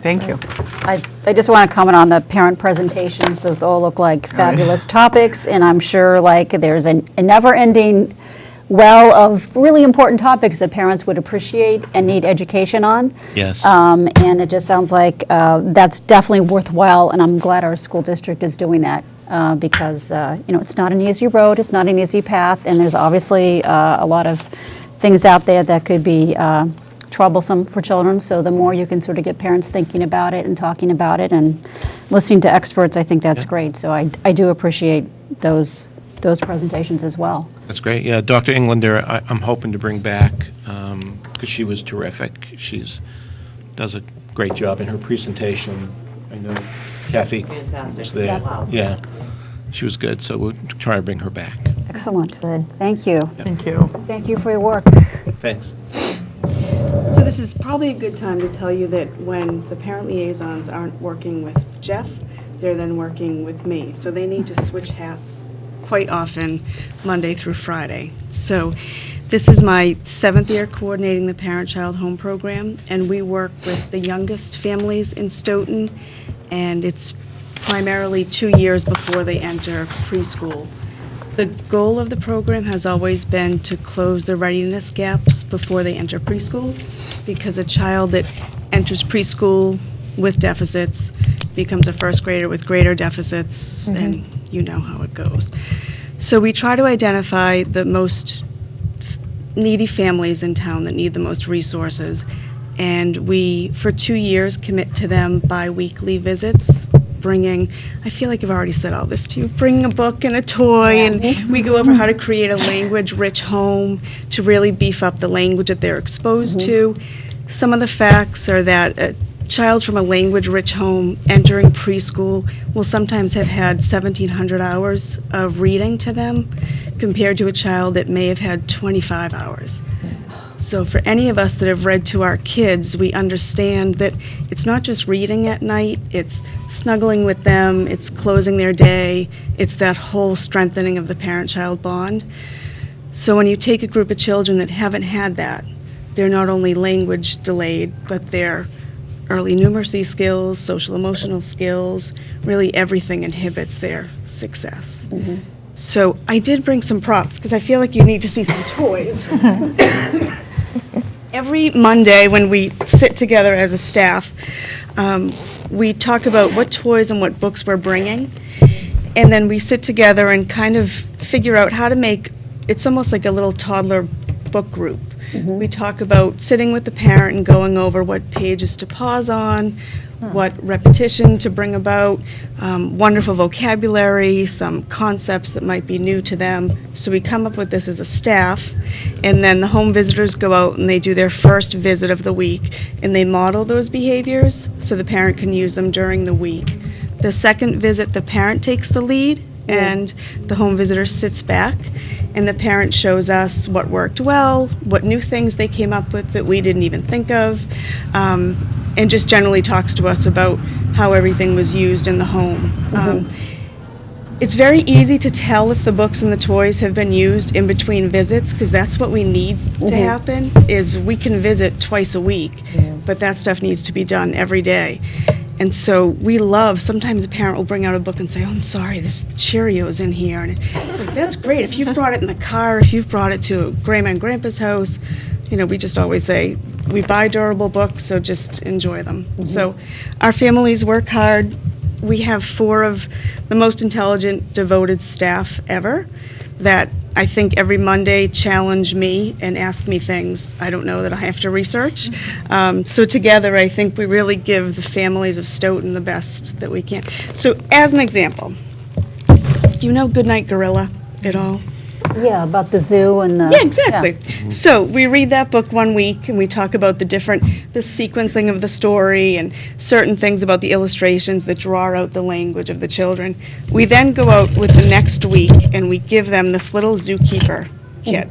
Thank you. I just want to comment on the parent presentations. Those all look like fabulous topics, and I'm sure like there's a never-ending well of really important topics that parents would appreciate and need education on. Yes. And it just sounds like that's definitely worthwhile, and I'm glad our school district is doing that because it's not an easy road, it's not an easy path, and there's obviously a lot of things out there that could be troublesome for children. So the more you can sort of get parents thinking about it and talking about it and listening to experts, I think that's great. So I do appreciate those presentations as well. That's great. Yeah, Dr. Englander, I'm hoping to bring back because she was terrific. Does a great job in her presentation. I know Kathy was there. Yeah, she was good. So we'll try to bring her back. Excellent. Good. Thank you. Thank you. Thank you for your work. Thanks. So this is probably a good time to tell you that when the parent liaisons aren't working with Jeff, they're then working with me. So they need to switch hats quite often, Monday through Friday. So this is my 7th year coordinating the Parent-Child Home Program, and we work with the youngest families in Stoughton, and it's primarily 2 years before they enter preschool. The goal of the program has always been to close the readiness gaps before they enter preschool, because a child that enters preschool with deficits becomes a first grader with greater deficits, and you know how it goes. So we try to identify the most needy families in town that need the most resources, and we, for 2 years, commit to them bi-weekly visits, bringing, I feel like I've already said all this to you, bringing a book and a toy, and we go over how to create a language-rich home to really beef up the language that they're exposed to. Some of the facts are that a child from a language-rich home entering preschool will sometimes have had 1,700 hours of reading to them compared to a child that may have had 25 hours. So for any of us that have read to our kids, we understand that it's not just reading at night, it's snuggling with them, it's closing their day, it's that whole strengthening of the parent-child bond. So when you take a group of children that haven't had that, they're not only language delayed, but they're early numeracy skills, social emotional skills, really everything inhibits their success. So I did bring some props because I feel like you need to see some toys. Every Monday when we sit together as a staff, we talk about what toys and what books we're bringing, and then we sit together and kind of figure out how to make, it's almost like a little toddler book group. We talk about sitting with the parent and going over what pages to pause on, what repetition to bring about, wonderful vocabulary, some concepts that might be new to them. So we come up with this as a staff, and then the home visitors go out and they do their first visit of the week, and they model those behaviors so the parent can use them during the week. The second visit, the parent takes the lead, and the home visitor sits back, and the parent shows us what worked well, what new things they came up with that we didn't even think of, and just generally talks to us about how everything was used in the home. It's very easy to tell if the books and the toys have been used in between visits, because that's what we need to happen, is we can visit twice a week, but that stuff needs to be done every day. And so we love, sometimes a parent will bring out a book and say, oh, I'm sorry, there's Cheerios in here. And it's like, that's great. If you've brought it in the car, if you've brought it to Grandma and Grandpa's house, we just always say, we buy durable books, so just enjoy them. So our families work hard. We have 4 of the most intelligent, devoted staff ever that I think every Monday challenge me and ask me things I don't know that I have to research. So together, I think we really give the families of Stoughton the best that we can. So as an example, do you know Goodnight Gorilla at all? Yeah, about the zoo and the... Yeah, exactly. So we read that book one week and we talk about the sequencing of the story and certain things about the illustrations that draw out the language of the children. We then go out with the next week and we give them this little zookeeper kit.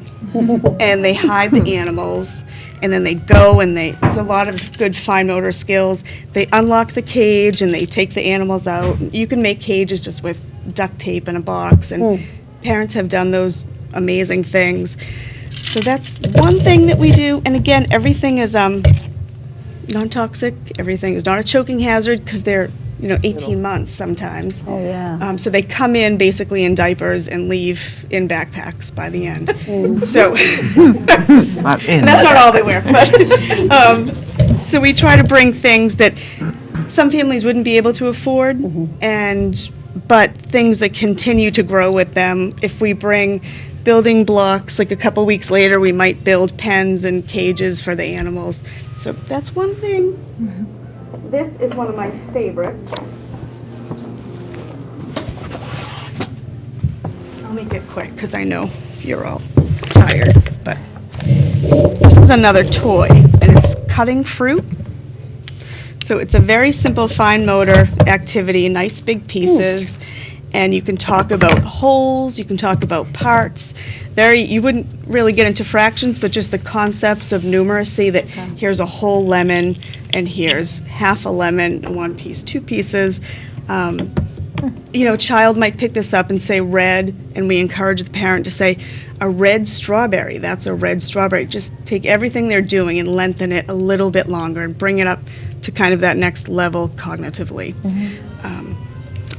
And they hide the animals and then they go and it's a lot of good fine motor skills. They unlock the cage and they take the animals out. You can make cages just with duct tape in a box and parents have done those amazing things. So that's one thing that we do. And again, everything is non-toxic. Everything is not a choking hazard because they're 18 months sometimes. Oh, yeah. So they come in basically in diapers and leave in backpacks by the end. So and that's not all they wear. But, so we try to bring things that some families wouldn't be able to afford, but things that continue to grow with them. If we bring building blocks, like a couple weeks later, we might build pens and cages for the animals. So that's one thing. This is one of my favorites. I'll make it quick because I know you're all tired, but this is another toy, and it's cutting fruit. So it's a very simple fine motor activity, nice big pieces, and you can talk about wholes, you can talk about parts. You wouldn't really get into fractions, but just the concepts of numeracy, that here's a whole lemon, and here's half a lemon, 1 piece, 2 pieces. A child might pick this up and say red, and we encourage the parent to say, a red strawberry, that's a red strawberry. Just take everything they're doing and lengthen it a little bit longer and bring it up to kind of that next level cognitively.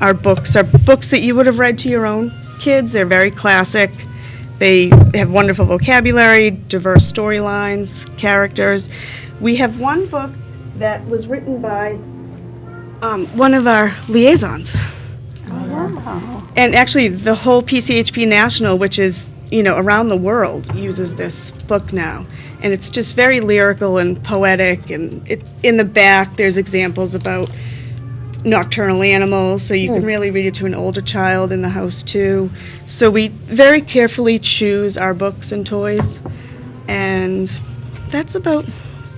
Our books are books that you would have read to your own kids. They're very classic. They have wonderful vocabulary, diverse storylines, characters. We have one book that was written by one of our liaisons. Wow. And actually, the whole PCHP National, which is, around the world, uses this book now. And it's just very lyrical and poetic. And in the back, there's examples about nocturnal animals, so you can really read it to an older child in the house, too. So we very carefully choose our books and toys. And that's about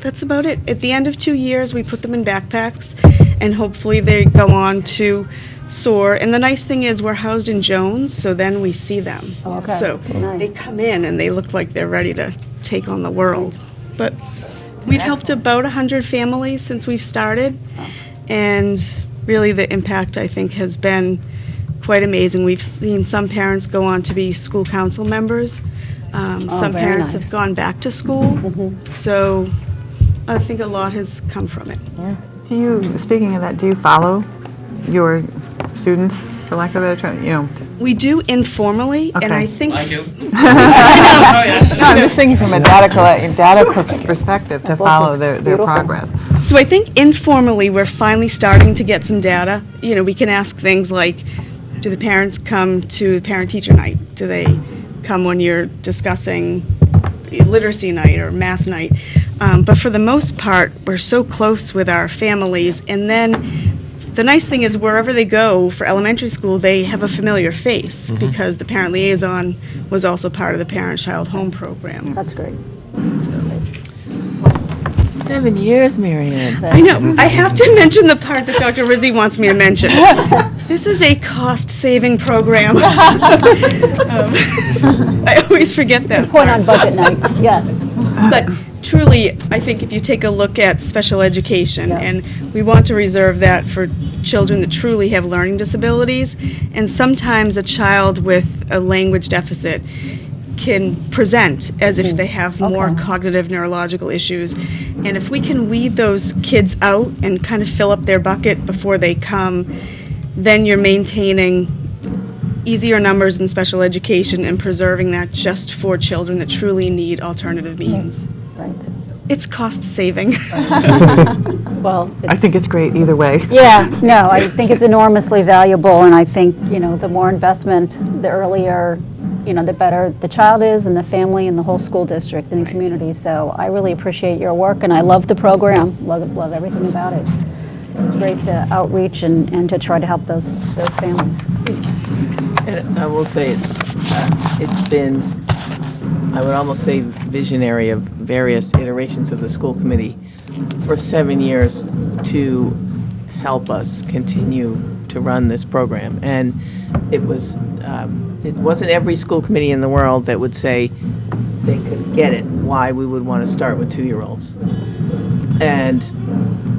it. At the end of 2 years, we put them in backpacks, and hopefully they go on to soar. And the nice thing is we're housed in Jones, so then we see them. Okay. So they come in and they look like they're ready to take on the world. But we've helped about 100 families since we've started, and really the impact, I think, has been quite amazing. We've seen some parents go on to be school council members. Some very parents nice. have gone back to school. So I think a lot has come from it. Speaking of that, do you follow your students, for lack of a better term, We do informally, and I think... I do. No, I'm just thinking from a data perspective to follow their progress. So I think informally, we're finally starting to get some data. We can ask things like, do the parents come to the parent-teacher night? Do they come when you're discussing literacy night or math night? But for the most part, we're so close with our families. And then the nice thing is wherever they go for elementary school, they have a familiar face because the parent liaison was also part of the parent-child home program. That's great. 7 years, Marianne. I know. I have to mention the part that Dr. Rizzi wants me to mention. This is a cost-saving program. I always forget that Point part. on budget night, yes. But truly, I think if you take a look at special education, and we want to reserve that for children that truly have learning disabilities, and sometimes a child with a language deficit can present as if they have more cognitive neurological issues. And if we can weed those kids out and kind of fill up their bucket before they come, then you're maintaining easier numbers in special education and preserving that just for children that truly need alternative means. Right. It's cost saving. Well, I think it's great either way. Yeah, no, I think it's enormously valuable, and I think, the more investment, the earlier, the better the child is, and the family, and the whole school district, and the community. So I really appreciate your work, and I love the program, love everything about it. It's great to outreach and to try to help those families. And I will say it's been, I would almost say, visionary of various iterations of the school committee for 7 years to help us continue to run this program. And it wasn't every school committee in the world that would say they could get it, why we would want to start with 2-year-olds. And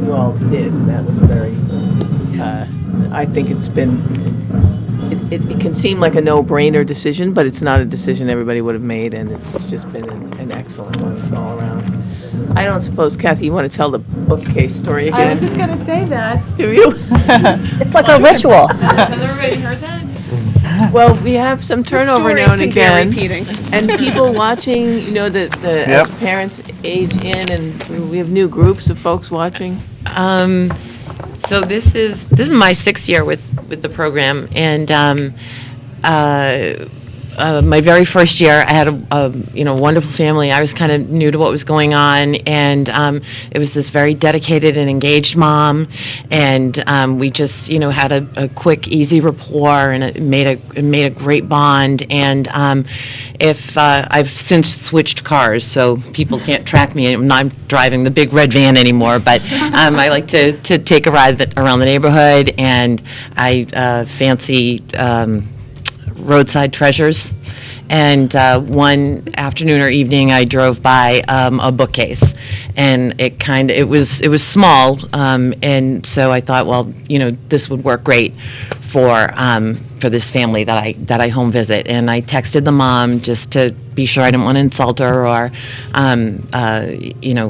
you all did. That was very, I think it's been, it can seem like a no-brainer decision, but it's not a decision everybody would have made, and it's just been an excellent one all around. I don't suppose, Kathy, you want to tell the bookcase story again? I was just going to say that. Do you? It's like a ritual. Has everybody heard that? Well, we have some turnover now and again. Repeating. And people watching, as parents age in, and we have new groups of folks watching. So this is my 6th year with the program, and my very first year, I had a wonderful family. I was kind of new to what was going on, and it was this very dedicated and engaged mom, and we just had a quick, easy rapport, and it made a great bond. And if I've since switched cars, so people can't track me. I'm not driving the big red van anymore, but I like to take a ride around the neighborhood, and I fancy roadside treasures. And one afternoon or evening, I drove by a bookcase, and it was small, and so I thought, well, this would work great for this family that I home visit. And I texted the mom just to be sure I didn't want to insult her or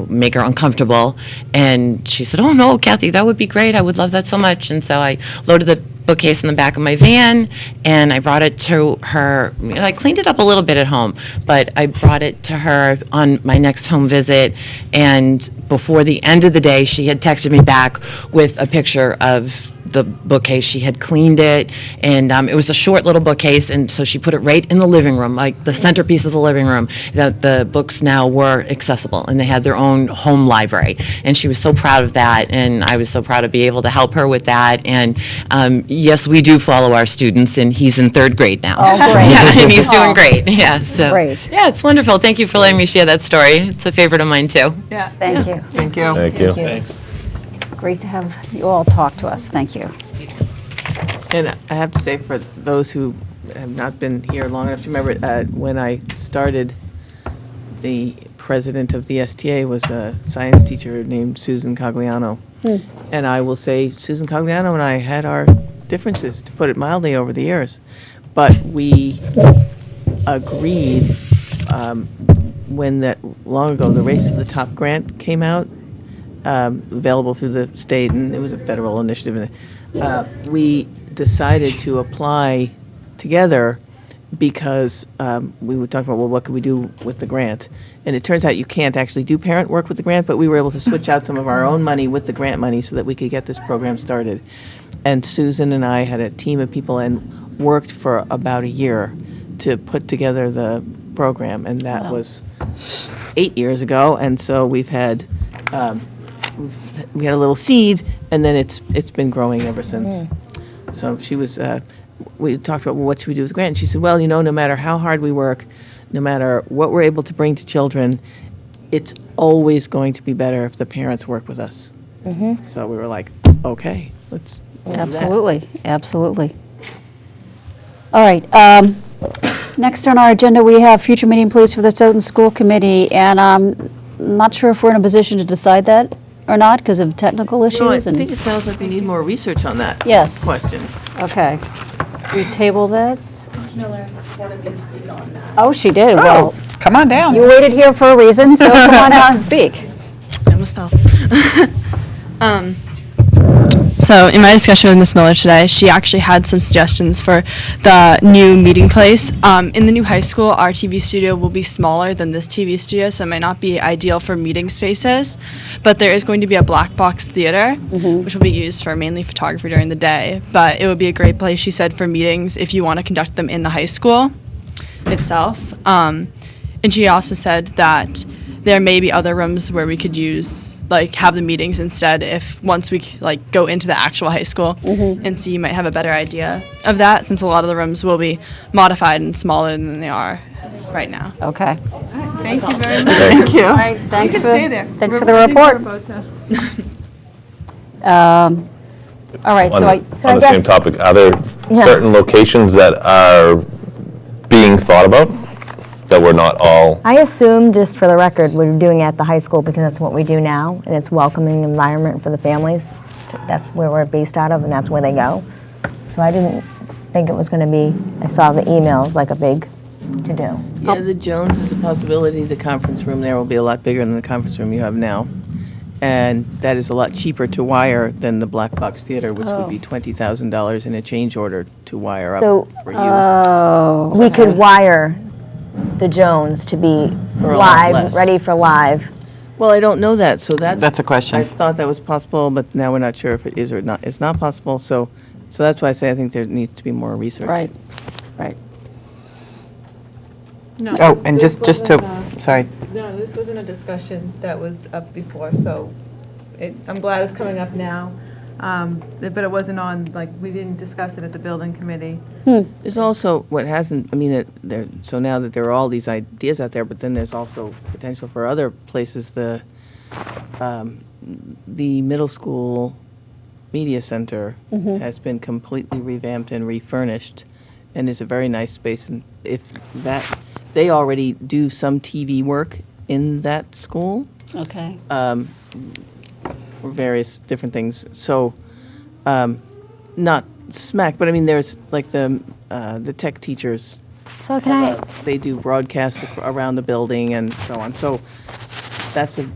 make her uncomfortable. And she said, "Oh no, Kathy, that would be great. I would love that so much." And so I loaded the bookcase in the back of my van, and I brought it to her. I cleaned it up a little bit at home, but I brought it to her on my next home visit, and before the end of the day, she had texted me back with a picture of the bookcase. She had cleaned it, and it was a short little bookcase, and so she put it right in the living room, like the centerpiece of the living room, that the books now were accessible, and they had their own home library. And she was so proud of that, and I was so proud to be able to help her with that. And yes, we do follow our students, and he's in 3rd grade now. Oh, great. Yeah, and he's doing great. Yeah, so Great. yeah, it's wonderful. Thank you for letting me share that story. It's a favorite of mine too. Yeah. Thank you. Thank you. Thank you. Thanks. Great to have you all talk to us. Thank you. And I have to say, for those who have not been here long enough to remember, when I started, the president of the STA was a science teacher named Susan Cogliano. And I will say, Susan Cogliano and I had our differences, to put it mildly, over the years. But we agreed when that, long ago, the Race to the Top grant came out, available through the state, and it was a federal initiative. We decided to apply together because we would talk about, well, what could we do with the grant? And it turns out you can't actually do parent work with the grant, but we were able to switch out some of our own money with the grant money so that we could get this program started. And Susan and I had a team of people and worked for about a year to put together the program, and that was 8 years ago. And so we've had we had a little seed, and then it's been growing ever since. So she was, we talked about, well, what should we do with the grant? And she said, well, no matter how hard we work, no matter what we're able to bring to children, it's always going to be better if the parents work with us. So we were like, okay, let's do that. Absolutely, absolutely. All right. Next on our agenda, we have future meeting please for the Stoughton School Committee, and I'm not sure if we're in a position to decide that or not because of technical issues. No, I think it sounds like we need more research on that question. Okay. We table that? Ms. Miller wanted me to speak on that. Oh, she did. Well, Come on down. you waited here for a reason, so come on out and speak. I almost fell. So in my discussion with Ms. Miller today, she actually had some suggestions for the new meeting place. In the new high school, our TV studio will be smaller than this TV studio, so it might not be ideal for meeting spaces. But there is going to be a black box theater, which will be used for mainly photography during the day. But it would be a great place, she said, for meetings if you want to conduct them in the high school itself. And she also said that there may be other rooms where we could use, like, have the meetings instead if once we, like, go into the actual high school. And so you might have a better idea of that, since a lot of the rooms will be modified and smaller than they are right now. Okay. Thank you very much. Thank you. All right, thanks You for, can stay there. thanks for We're- the I think we're report. about to- All right, so On I on the same guess, topic, are there certain locations that are being thought about that we're not all? I assume, just for the record, we're doing it at the high school because that's what we do now, and it's welcoming environment for the families. That's where we're based out of, and that's where they go. So I didn't think it was going to be, I saw the emails, like a big to-do. Yeah, the Jones is a possibility. The conference room there will be a lot bigger than the conference room you have now. And that is a lot cheaper to wire than the Black Box Theater, which would be $20,000 in a change order to wire So, up for you. we could wire the Jones to be For a lot live, less. ready for live. Well, I don't know that, so That's a question. I thought that was possible, but now we're not sure if it is or not. It's not possible, so that's why I say I think there needs to be more research. right, right. No, Oh, this- and this just to, wasn't, sorry. No, this wasn't a discussion that was up before, so I'm glad it's coming up now. But it wasn't on, like, we didn't discuss it at the building committee. There's also what hasn't, I mean, so now that there are all these ideas out there, but then there's also potential for other places. The middle school media center has been completely revamped and refurnished and is a very nice space. And if that, they already do some TV work in that school. Okay. For various different things. So, not smack, but I mean, there's like the tech teachers. So can I, They do broadcasts around the building and so on. So that's a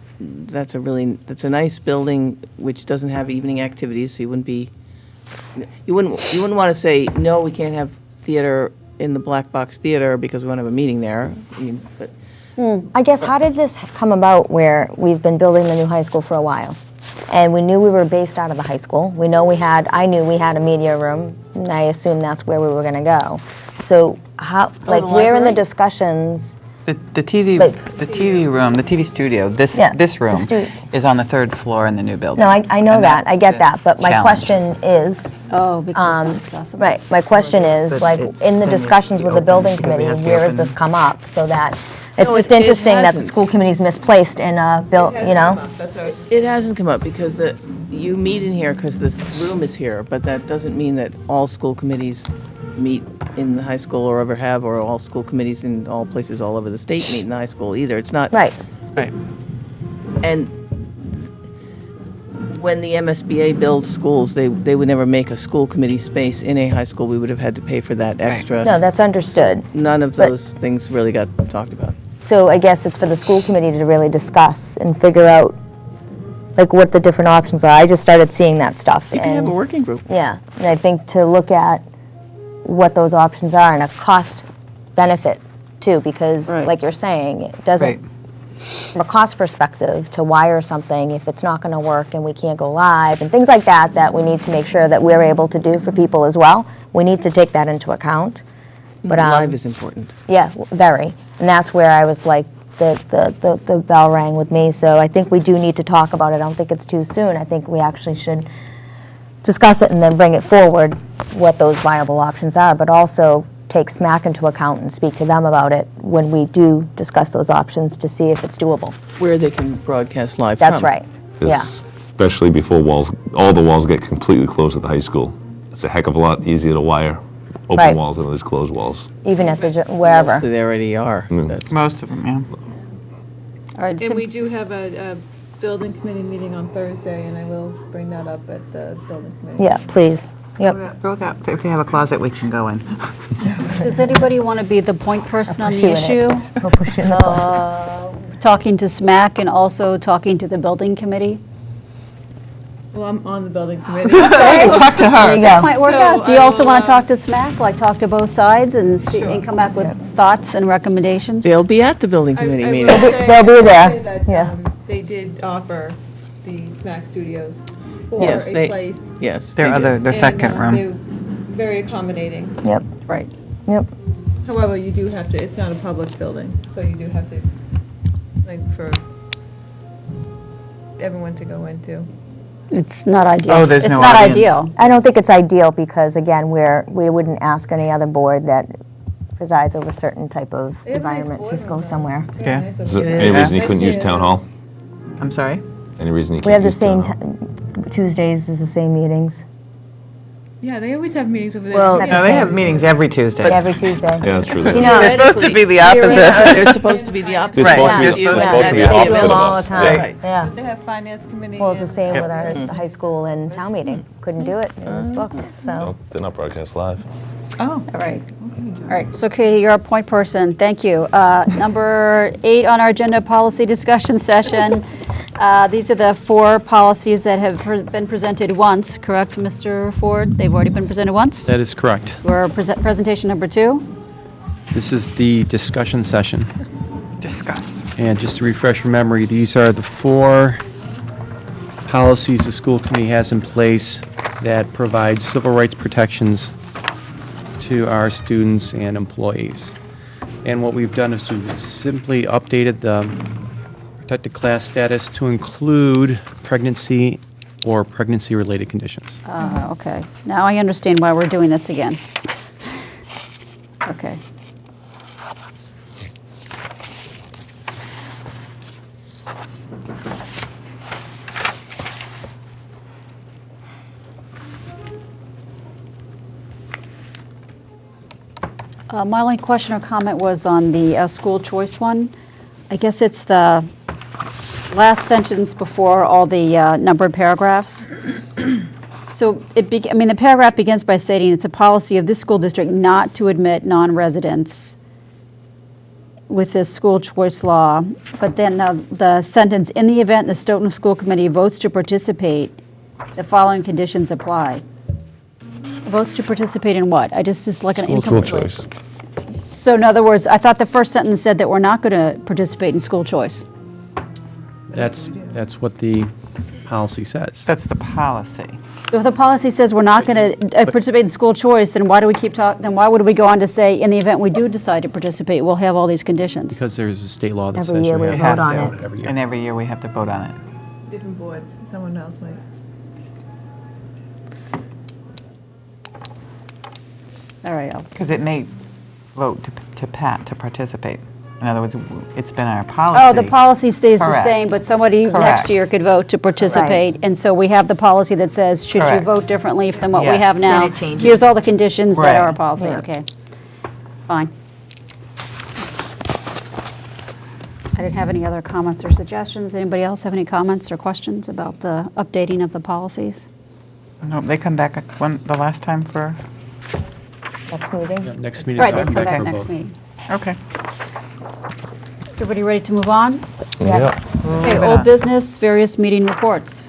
nice building which doesn't have evening activities. So you wouldn't want to say no, we can't have theater in the Black Box Theater because we want to have a meeting there. I mean, but I guess, how did this come about where we've been building the new high school for a while? And we knew we were based out of the high school. I knew we had a media room, and I assumed that's where we were going to go. So how, like, the where in the library? discussions, The TV, Like- the TV room, the TV studio, this Yeah, this the room stu- is on the third floor in the new building. no, I know And that, I that's get the that, but my challenge. question is, Oh, because it's not accessible. right, my question is, But like, it- in the then it discussions with the opens building because we committee, have to where has open- this come up? So that, it's No, just it interesting that the hasn't. school committee's misplaced in a you know? That's right. it hasn't come up because you meet in here because this room is here, but that doesn't mean that all school committees meet in the high school or ever have, or all school committees in all places all over the state meet in the high school either. It's not. Right. Right. And when the MSBA builds schools, they would never make a school committee space in a high school. We would have had to pay for that extra. No, that's understood. None of but- those things really got talked about. So I guess it's for the school committee to really discuss and figure out, like, what the different options are. I just started seeing that stuff. You can have and- a working group. Yeah, and I think to look at what those options are and a cost benefit too, because Right. like you're saying, it doesn't, from a cost perspective, to wire something, if it's not gonna work and we can't go live and things like that, that we need to make sure that we're able to do for people as well. We need to take that into account. But, Live is important. yeah, very. And that's where I was like, the bell rang with me. So I think we do need to talk about it. I don't think it's too soon. I think we actually should discuss it and then bring it forward, what those viable options are, but also take SMAC into account and speak to them about it when we do discuss those options to see if it's doable. Where they can broadcast live from. That's right. Yeah. Especially before all the walls get completely closed at the high school. It's a heck of a lot easier to wire open Right. walls than it is closed walls. Even at the, wherever. Most of they already are. Most of them, yeah. All right, And we do have a building committee meeting on Thursday, and I will bring that up at the building committee. Yeah, please. Yep. Throw that, if we have a closet, we can go in. does anybody want to be the point person on push the you in it. issue? We'll push it in the closet. Talking to SMAC and also talking to the building committee? Well, I'm on the building committee. Talk to her. There you That go. might work So out. Do you I also will, want to talk to SMAC, like talk to both sides and see, and come back with thoughts and recommendations? They'll be at the building committee I meeting. will say- They'll be I will there. say that, Yeah. They did offer the SMAC Studios for Yes, a they- place. Yes. Their they do. their second And, room. they're very accommodating. Yep, Right. yep. However, you do have to, it's not a public building, so you do have to, like, for everyone to go into. It's not ideal. Oh, there's It's no not audience. ideal. I don't think it's ideal because, again, we wouldn't ask any other board that presides over certain type of They have a nice environment to boardroom, go though. somewhere. It's very Yeah. nice Is over there there. any reason you Nice couldn't use to- town hall? I'm sorry? Any reason you We have can't the use same, town hall? Tuesdays is the same meetings, Yeah, they always have meetings over there. Well, At No, the they same- have meetings every Tuesday. every Tuesday. Yeah, that's true. You know, They're supposed to be the opposite. They're supposed to be the opposite. They're supposed to be Yeah. the- they're supposed to be They the do opposite them of all the us. time. Right. Yeah. They have finance committee. Well, it's the and- same with our high school and town meeting. Couldn't do it, it was booked, so. No, they're not broadcast live. All right. All right, so Katie, you're a point person. Thank you. Number 8 on our agenda, policy discussion session. These are the 4 policies that have been presented once, correct, Mr. Ford? They've already been presented once? That is correct. We're presentation number 2. This is the discussion session. Discuss. And just to refresh your memory, these are the 4 policies the school committee has in place that provide civil rights protections to our students and employees. And what we've done is to simply updated the protected class status to include pregnancy or pregnancy-related conditions. Okay, now I understand why we're doing this again. Okay. My only question or comment was on the school choice one. I guess it's the last sentence before all the numbered paragraphs. So I mean, the paragraph begins by stating it's a policy of this school district not to admit non-residents with this school choice law. But then the sentence, in the event the Stoughton School Committee votes to participate, the following conditions apply. Votes to participate in what? It's like an School incomplete. choice. So in other words, I thought the first sentence said that we're not going to participate in school choice. That's what the policy says. That's the policy. So if the policy says we're not going to participate in school choice, then why do we keep talking, then why would we go on to say, in the event we do decide to participate, we'll have all these conditions? Because there's a state law that Every says year you we have vote on to it. every year. And every year we have to vote on it. Different boards, someone else might. All right, Because it may vote to participate. In other words, it's been our policy. oh, the policy stays the Correct. same, but somebody next Correct. year could vote to participate. And so we have the policy that says, should you Correct. vote differently than what we Yes. have now? Then it changes. Here's all the conditions that are our Right. policy, Yeah. okay. Fine. I didn't have any other comments or suggestions. Anybody else have any comments or questions about the updating of the policies? No, they come back the last time for, Next meeting? Yeah, Next meeting. Right, they time come back for next vote. meeting. okay. Everybody ready to move on? Yes. Okay, Moving old on. business, various meeting reports.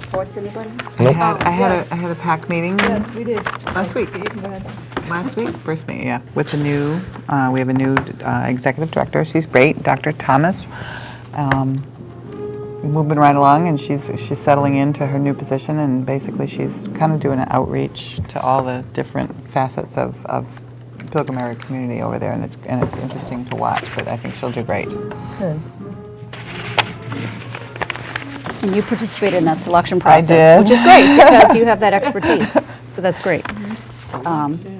Reports, anybody? I had a PAC meeting Yes, we did. last week. You can go ahead. Last week? First meeting, yeah, with the new, we have a new executive director. She's great, Dr. Thomas. Moving right along, and she's settling into her new position, and basically she's kind of doing an outreach to all the different facets of Pilgrim area community over there, and it's interesting to watch, but I think she'll do great. Good. And you participated in that selection I process. did. Which is great, because you have that expertise, so that's great.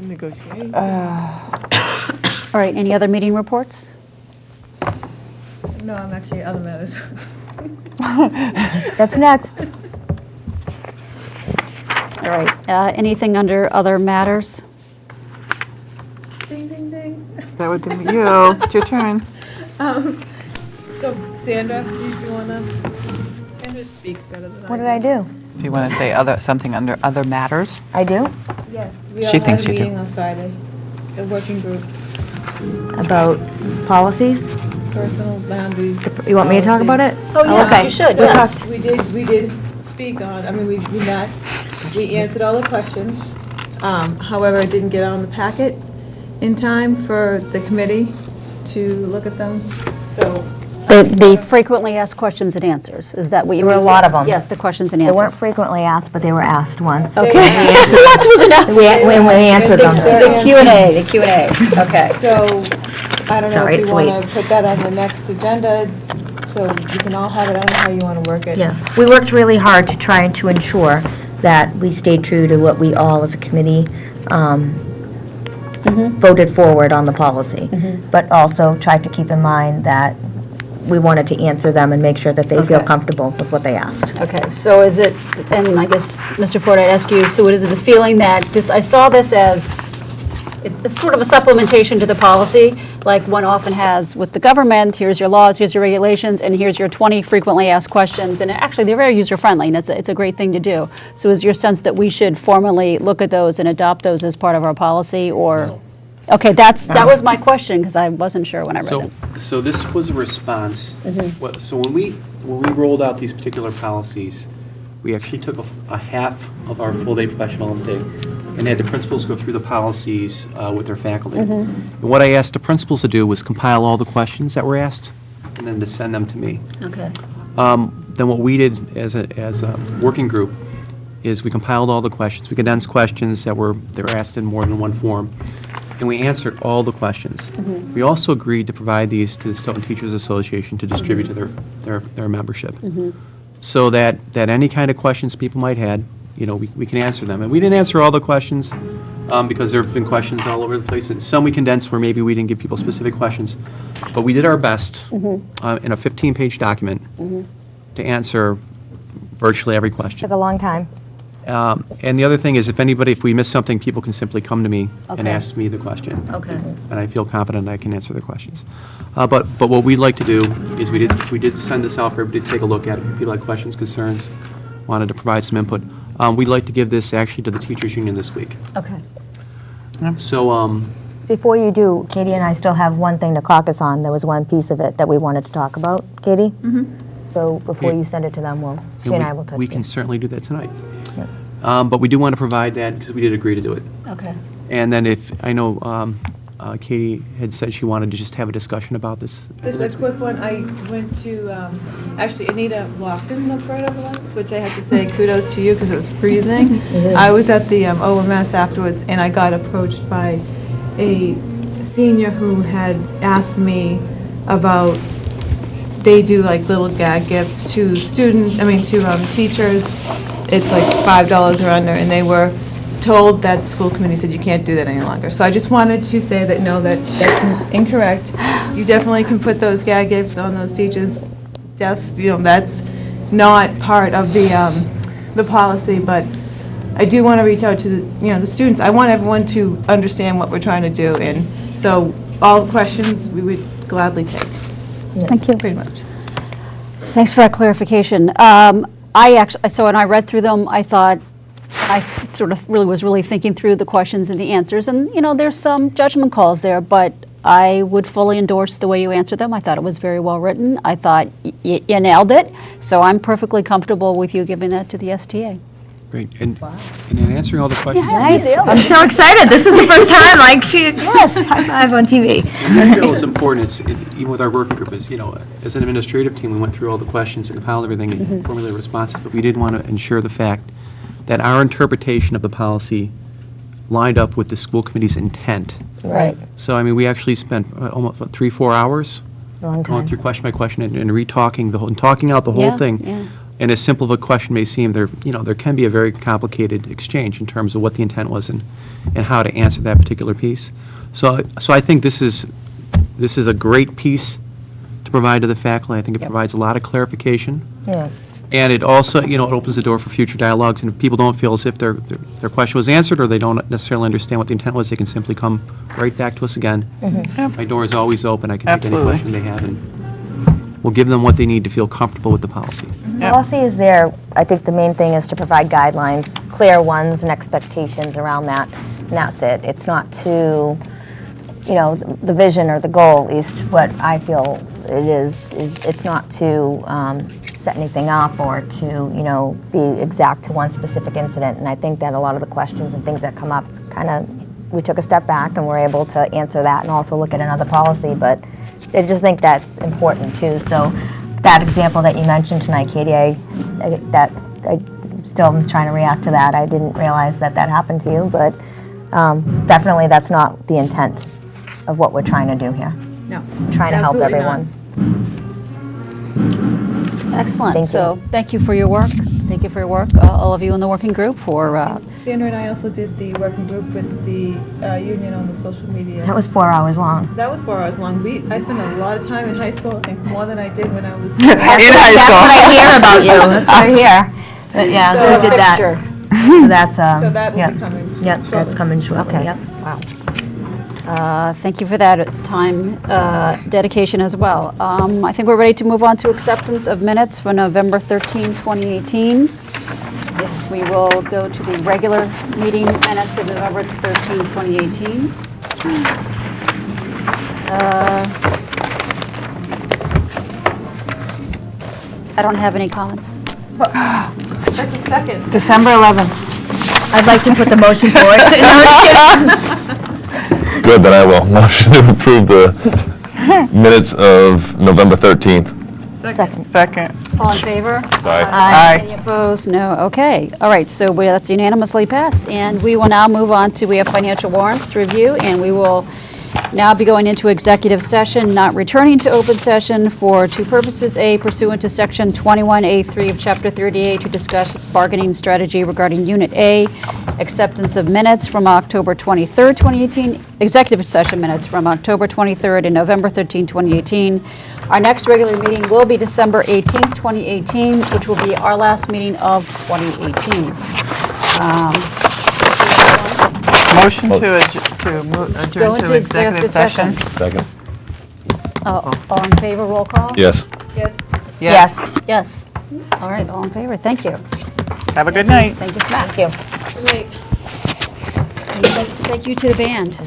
Negotiate. All right, any other meeting reports? No, I'm actually other matters. That's next. All right, anything under other matters? Ding, ding, ding. That would be you. It's your turn. So Sandra, do you wanna? Sandra speaks better than I do. What did I do? Do you want to say something under other matters? I do? Yes, we She all thinks had a you do. meeting last Friday, a working group. About policies? personal boundary. You want me to talk about it? Oh, yes, okay. you should, So yes. We did speak on, I mean, we met, we answered all the questions. However, it didn't get on the packet in time for the committee to look at them, so. The frequently asked questions and answers, is that what you There were mean? a lot of them. Yes, the questions and They weren't answers. frequently asked, but they were asked once. Okay. That was enough. We answered them. The Q&A, okay. So, I don't know Sorry, if it's you want late. to put that on the next agenda, so you can all have it, I don't know how you want to work it. Yeah, we worked really hard to try to ensure that we stayed true to what we all as a committee voted forward on the policy, but also tried to keep in mind that we wanted to answer them and make sure that they feel Okay. comfortable with what they asked. Okay, so is it, and I guess, Mr. Ford, I'd ask you, so is it the feeling that this, I saw this as, it's sort of a supplementation to the policy, like one often has with the government, here's your laws, here's your regulations, and here's your 20 frequently asked questions, and actually, they're very user-friendly, and it's a great thing to do. So is your sense that we should formally look at those and adopt those as part of our policy, or? No. Okay, that was my question, because I wasn't sure when I read them. So this was a response. So when we rolled out these particular policies, we actually took a half of our full-day professional intake and had the principals go through the policies with their faculty. And what I asked the principals to do was compile all the questions that were asked and then to send them to me. Okay. Then what we did as a working group is we compiled all the questions. We condensed questions that were asked in more than one form, and we answered all the questions. We also agreed to provide these to the Stoughton Teachers Association to distribute to their membership, so that any kind of questions people might have, we can answer them. And we didn't answer all the questions because there have been questions all over the place, and some we condensed where maybe we didn't give people specific questions, but we did our best in a 15-page document to answer virtually every question. Took a long time. And the other thing is, if we miss something, people can simply come to me and Okay. ask me the question. Okay. And I feel confident I can answer their questions. But what we'd like to do is we did send this out for everybody to take a look at it. If people had questions, concerns, wanted to provide some input. We'd like to give this actually to the teachers union this week. Okay. So, Before you do, Katie and I still have one thing to caucus on. There was one piece of it that we wanted to talk about. Katie? So before you send it to them, she and I will touch we base. can certainly do that tonight. But we do want to provide that because we did agree to do it. Okay. And then I know Katie had said she wanted to just have a discussion about this. Just a quick one, I went to, actually Anita walked in the Florida once, which I have to say kudos to you because it was freezing. I was at the OMS afterwards and I got approached by a senior who had asked me about, they do like little gag gifts to students, to teachers. It's like $5 or under, and they were told that the school committee said you can't do that any longer. So I just wanted to say that, no, that's incorrect. You definitely can put those gag gifts on those teachers' desks, that's not part of the policy, but I do want to reach out to the students. I want everyone to understand what we're trying to do, and so all questions we would gladly take. Thank you. Pretty much. Thanks for that clarification. So when I read through them, I thought, I sort of was really thinking through the questions and the answers, and, there's some judgment calls there, but I would fully endorse the way you answered them. I thought it was very well written. I thought you nailed it, so I'm perfectly comfortable with you giving that to the STA. Great. And in answering all the questions. Nice. I'm so excited. This is the first time, yes, high five on TV. I feel it's important, even with our working group, as an administrative team, we went through all the questions and compiled everything and formulated responses, but we did want to ensure the fact that our interpretation of the policy lined up with the school committee's intent. Right. So, we actually spent almost 3-4 hours Long going time. through question by question and re-talking and talking out the whole Yeah, thing. yeah. And as simple of a question may seem, there can be a very complicated exchange in terms of what the intent was and how to answer that particular piece. So I think this is a great piece to provide to the faculty. I think it provides a lot of clarification. Yeah. And it also, it opens the door for future dialogues, and if people don't feel as if their question was answered or they don't necessarily understand what the intent was, they can simply come right back to us again. My door is always open. I can take any question they have, and we'll give them what they need to feel comfortable with the policy. Policy is there. I think the main thing is to provide guidelines, clear ones and expectations around that, and that's it. It's not to, the vision or the goal, at least what I feel it's not to set anything up or to, you know, be exact to one specific incident. And I think that a lot of the questions and things that come up kind of, we took a step back and we're able to answer that and also look at another policy. But I just think that's important too. So that example that you mentioned tonight, Katie, I still am trying to react to that. I didn't realize that that happened to you, but definitely that's not the intent of what we're trying to do here. No. Trying to help absolutely not. everyone. Excellent. Thank you. So thank you for your work. Thank you for your work, all of you in the working group for, Sandra and I also did the working group with the union on the social media. That was 4 hours long. That was 4 hours long. I spent a lot of time in high school, I think more than I did when I was That's what I hear about you. That's what I hear. But yeah, So- we did that. So that's, So that will yep. be coming Yep, shortly. that's coming shortly. Okay. Yep. wow. Thank you for that time dedication as well. I think we're ready to move on to acceptance of minutes for November 13, 2018. If we will go to the regular meeting minutes of November 13, 2018. I don't have any comments. That's a second. December 11th. I'd like to put the motion forward. No, I'm kidding. Good, then I will. Motion to approve the minutes of November 13th. Second. All in favor? Aye. Any opposed? No. Okay. All right. So that's unanimously passed. And we will now move on to, we have financial warrants to review, and we will now be going into executive session, not returning to open session for two purposes. A, pursuant to Section 21A3 of Chapter 38 to discuss bargaining strategy regarding Unit A, acceptance of minutes from October 23rd, 2018, executive session minutes from October 23rd and November 13, 2018. Our next regular meeting will be December 18th, 2018, which will be our last meeting of 2018. Motion to Go adjourn into to executive session. Second. All in favor, roll call? Yes. Yes. Yes. Yes. All right, all in favor, thank you. Have a good night. Thank you, Smack. Thank you. Thank you to the band.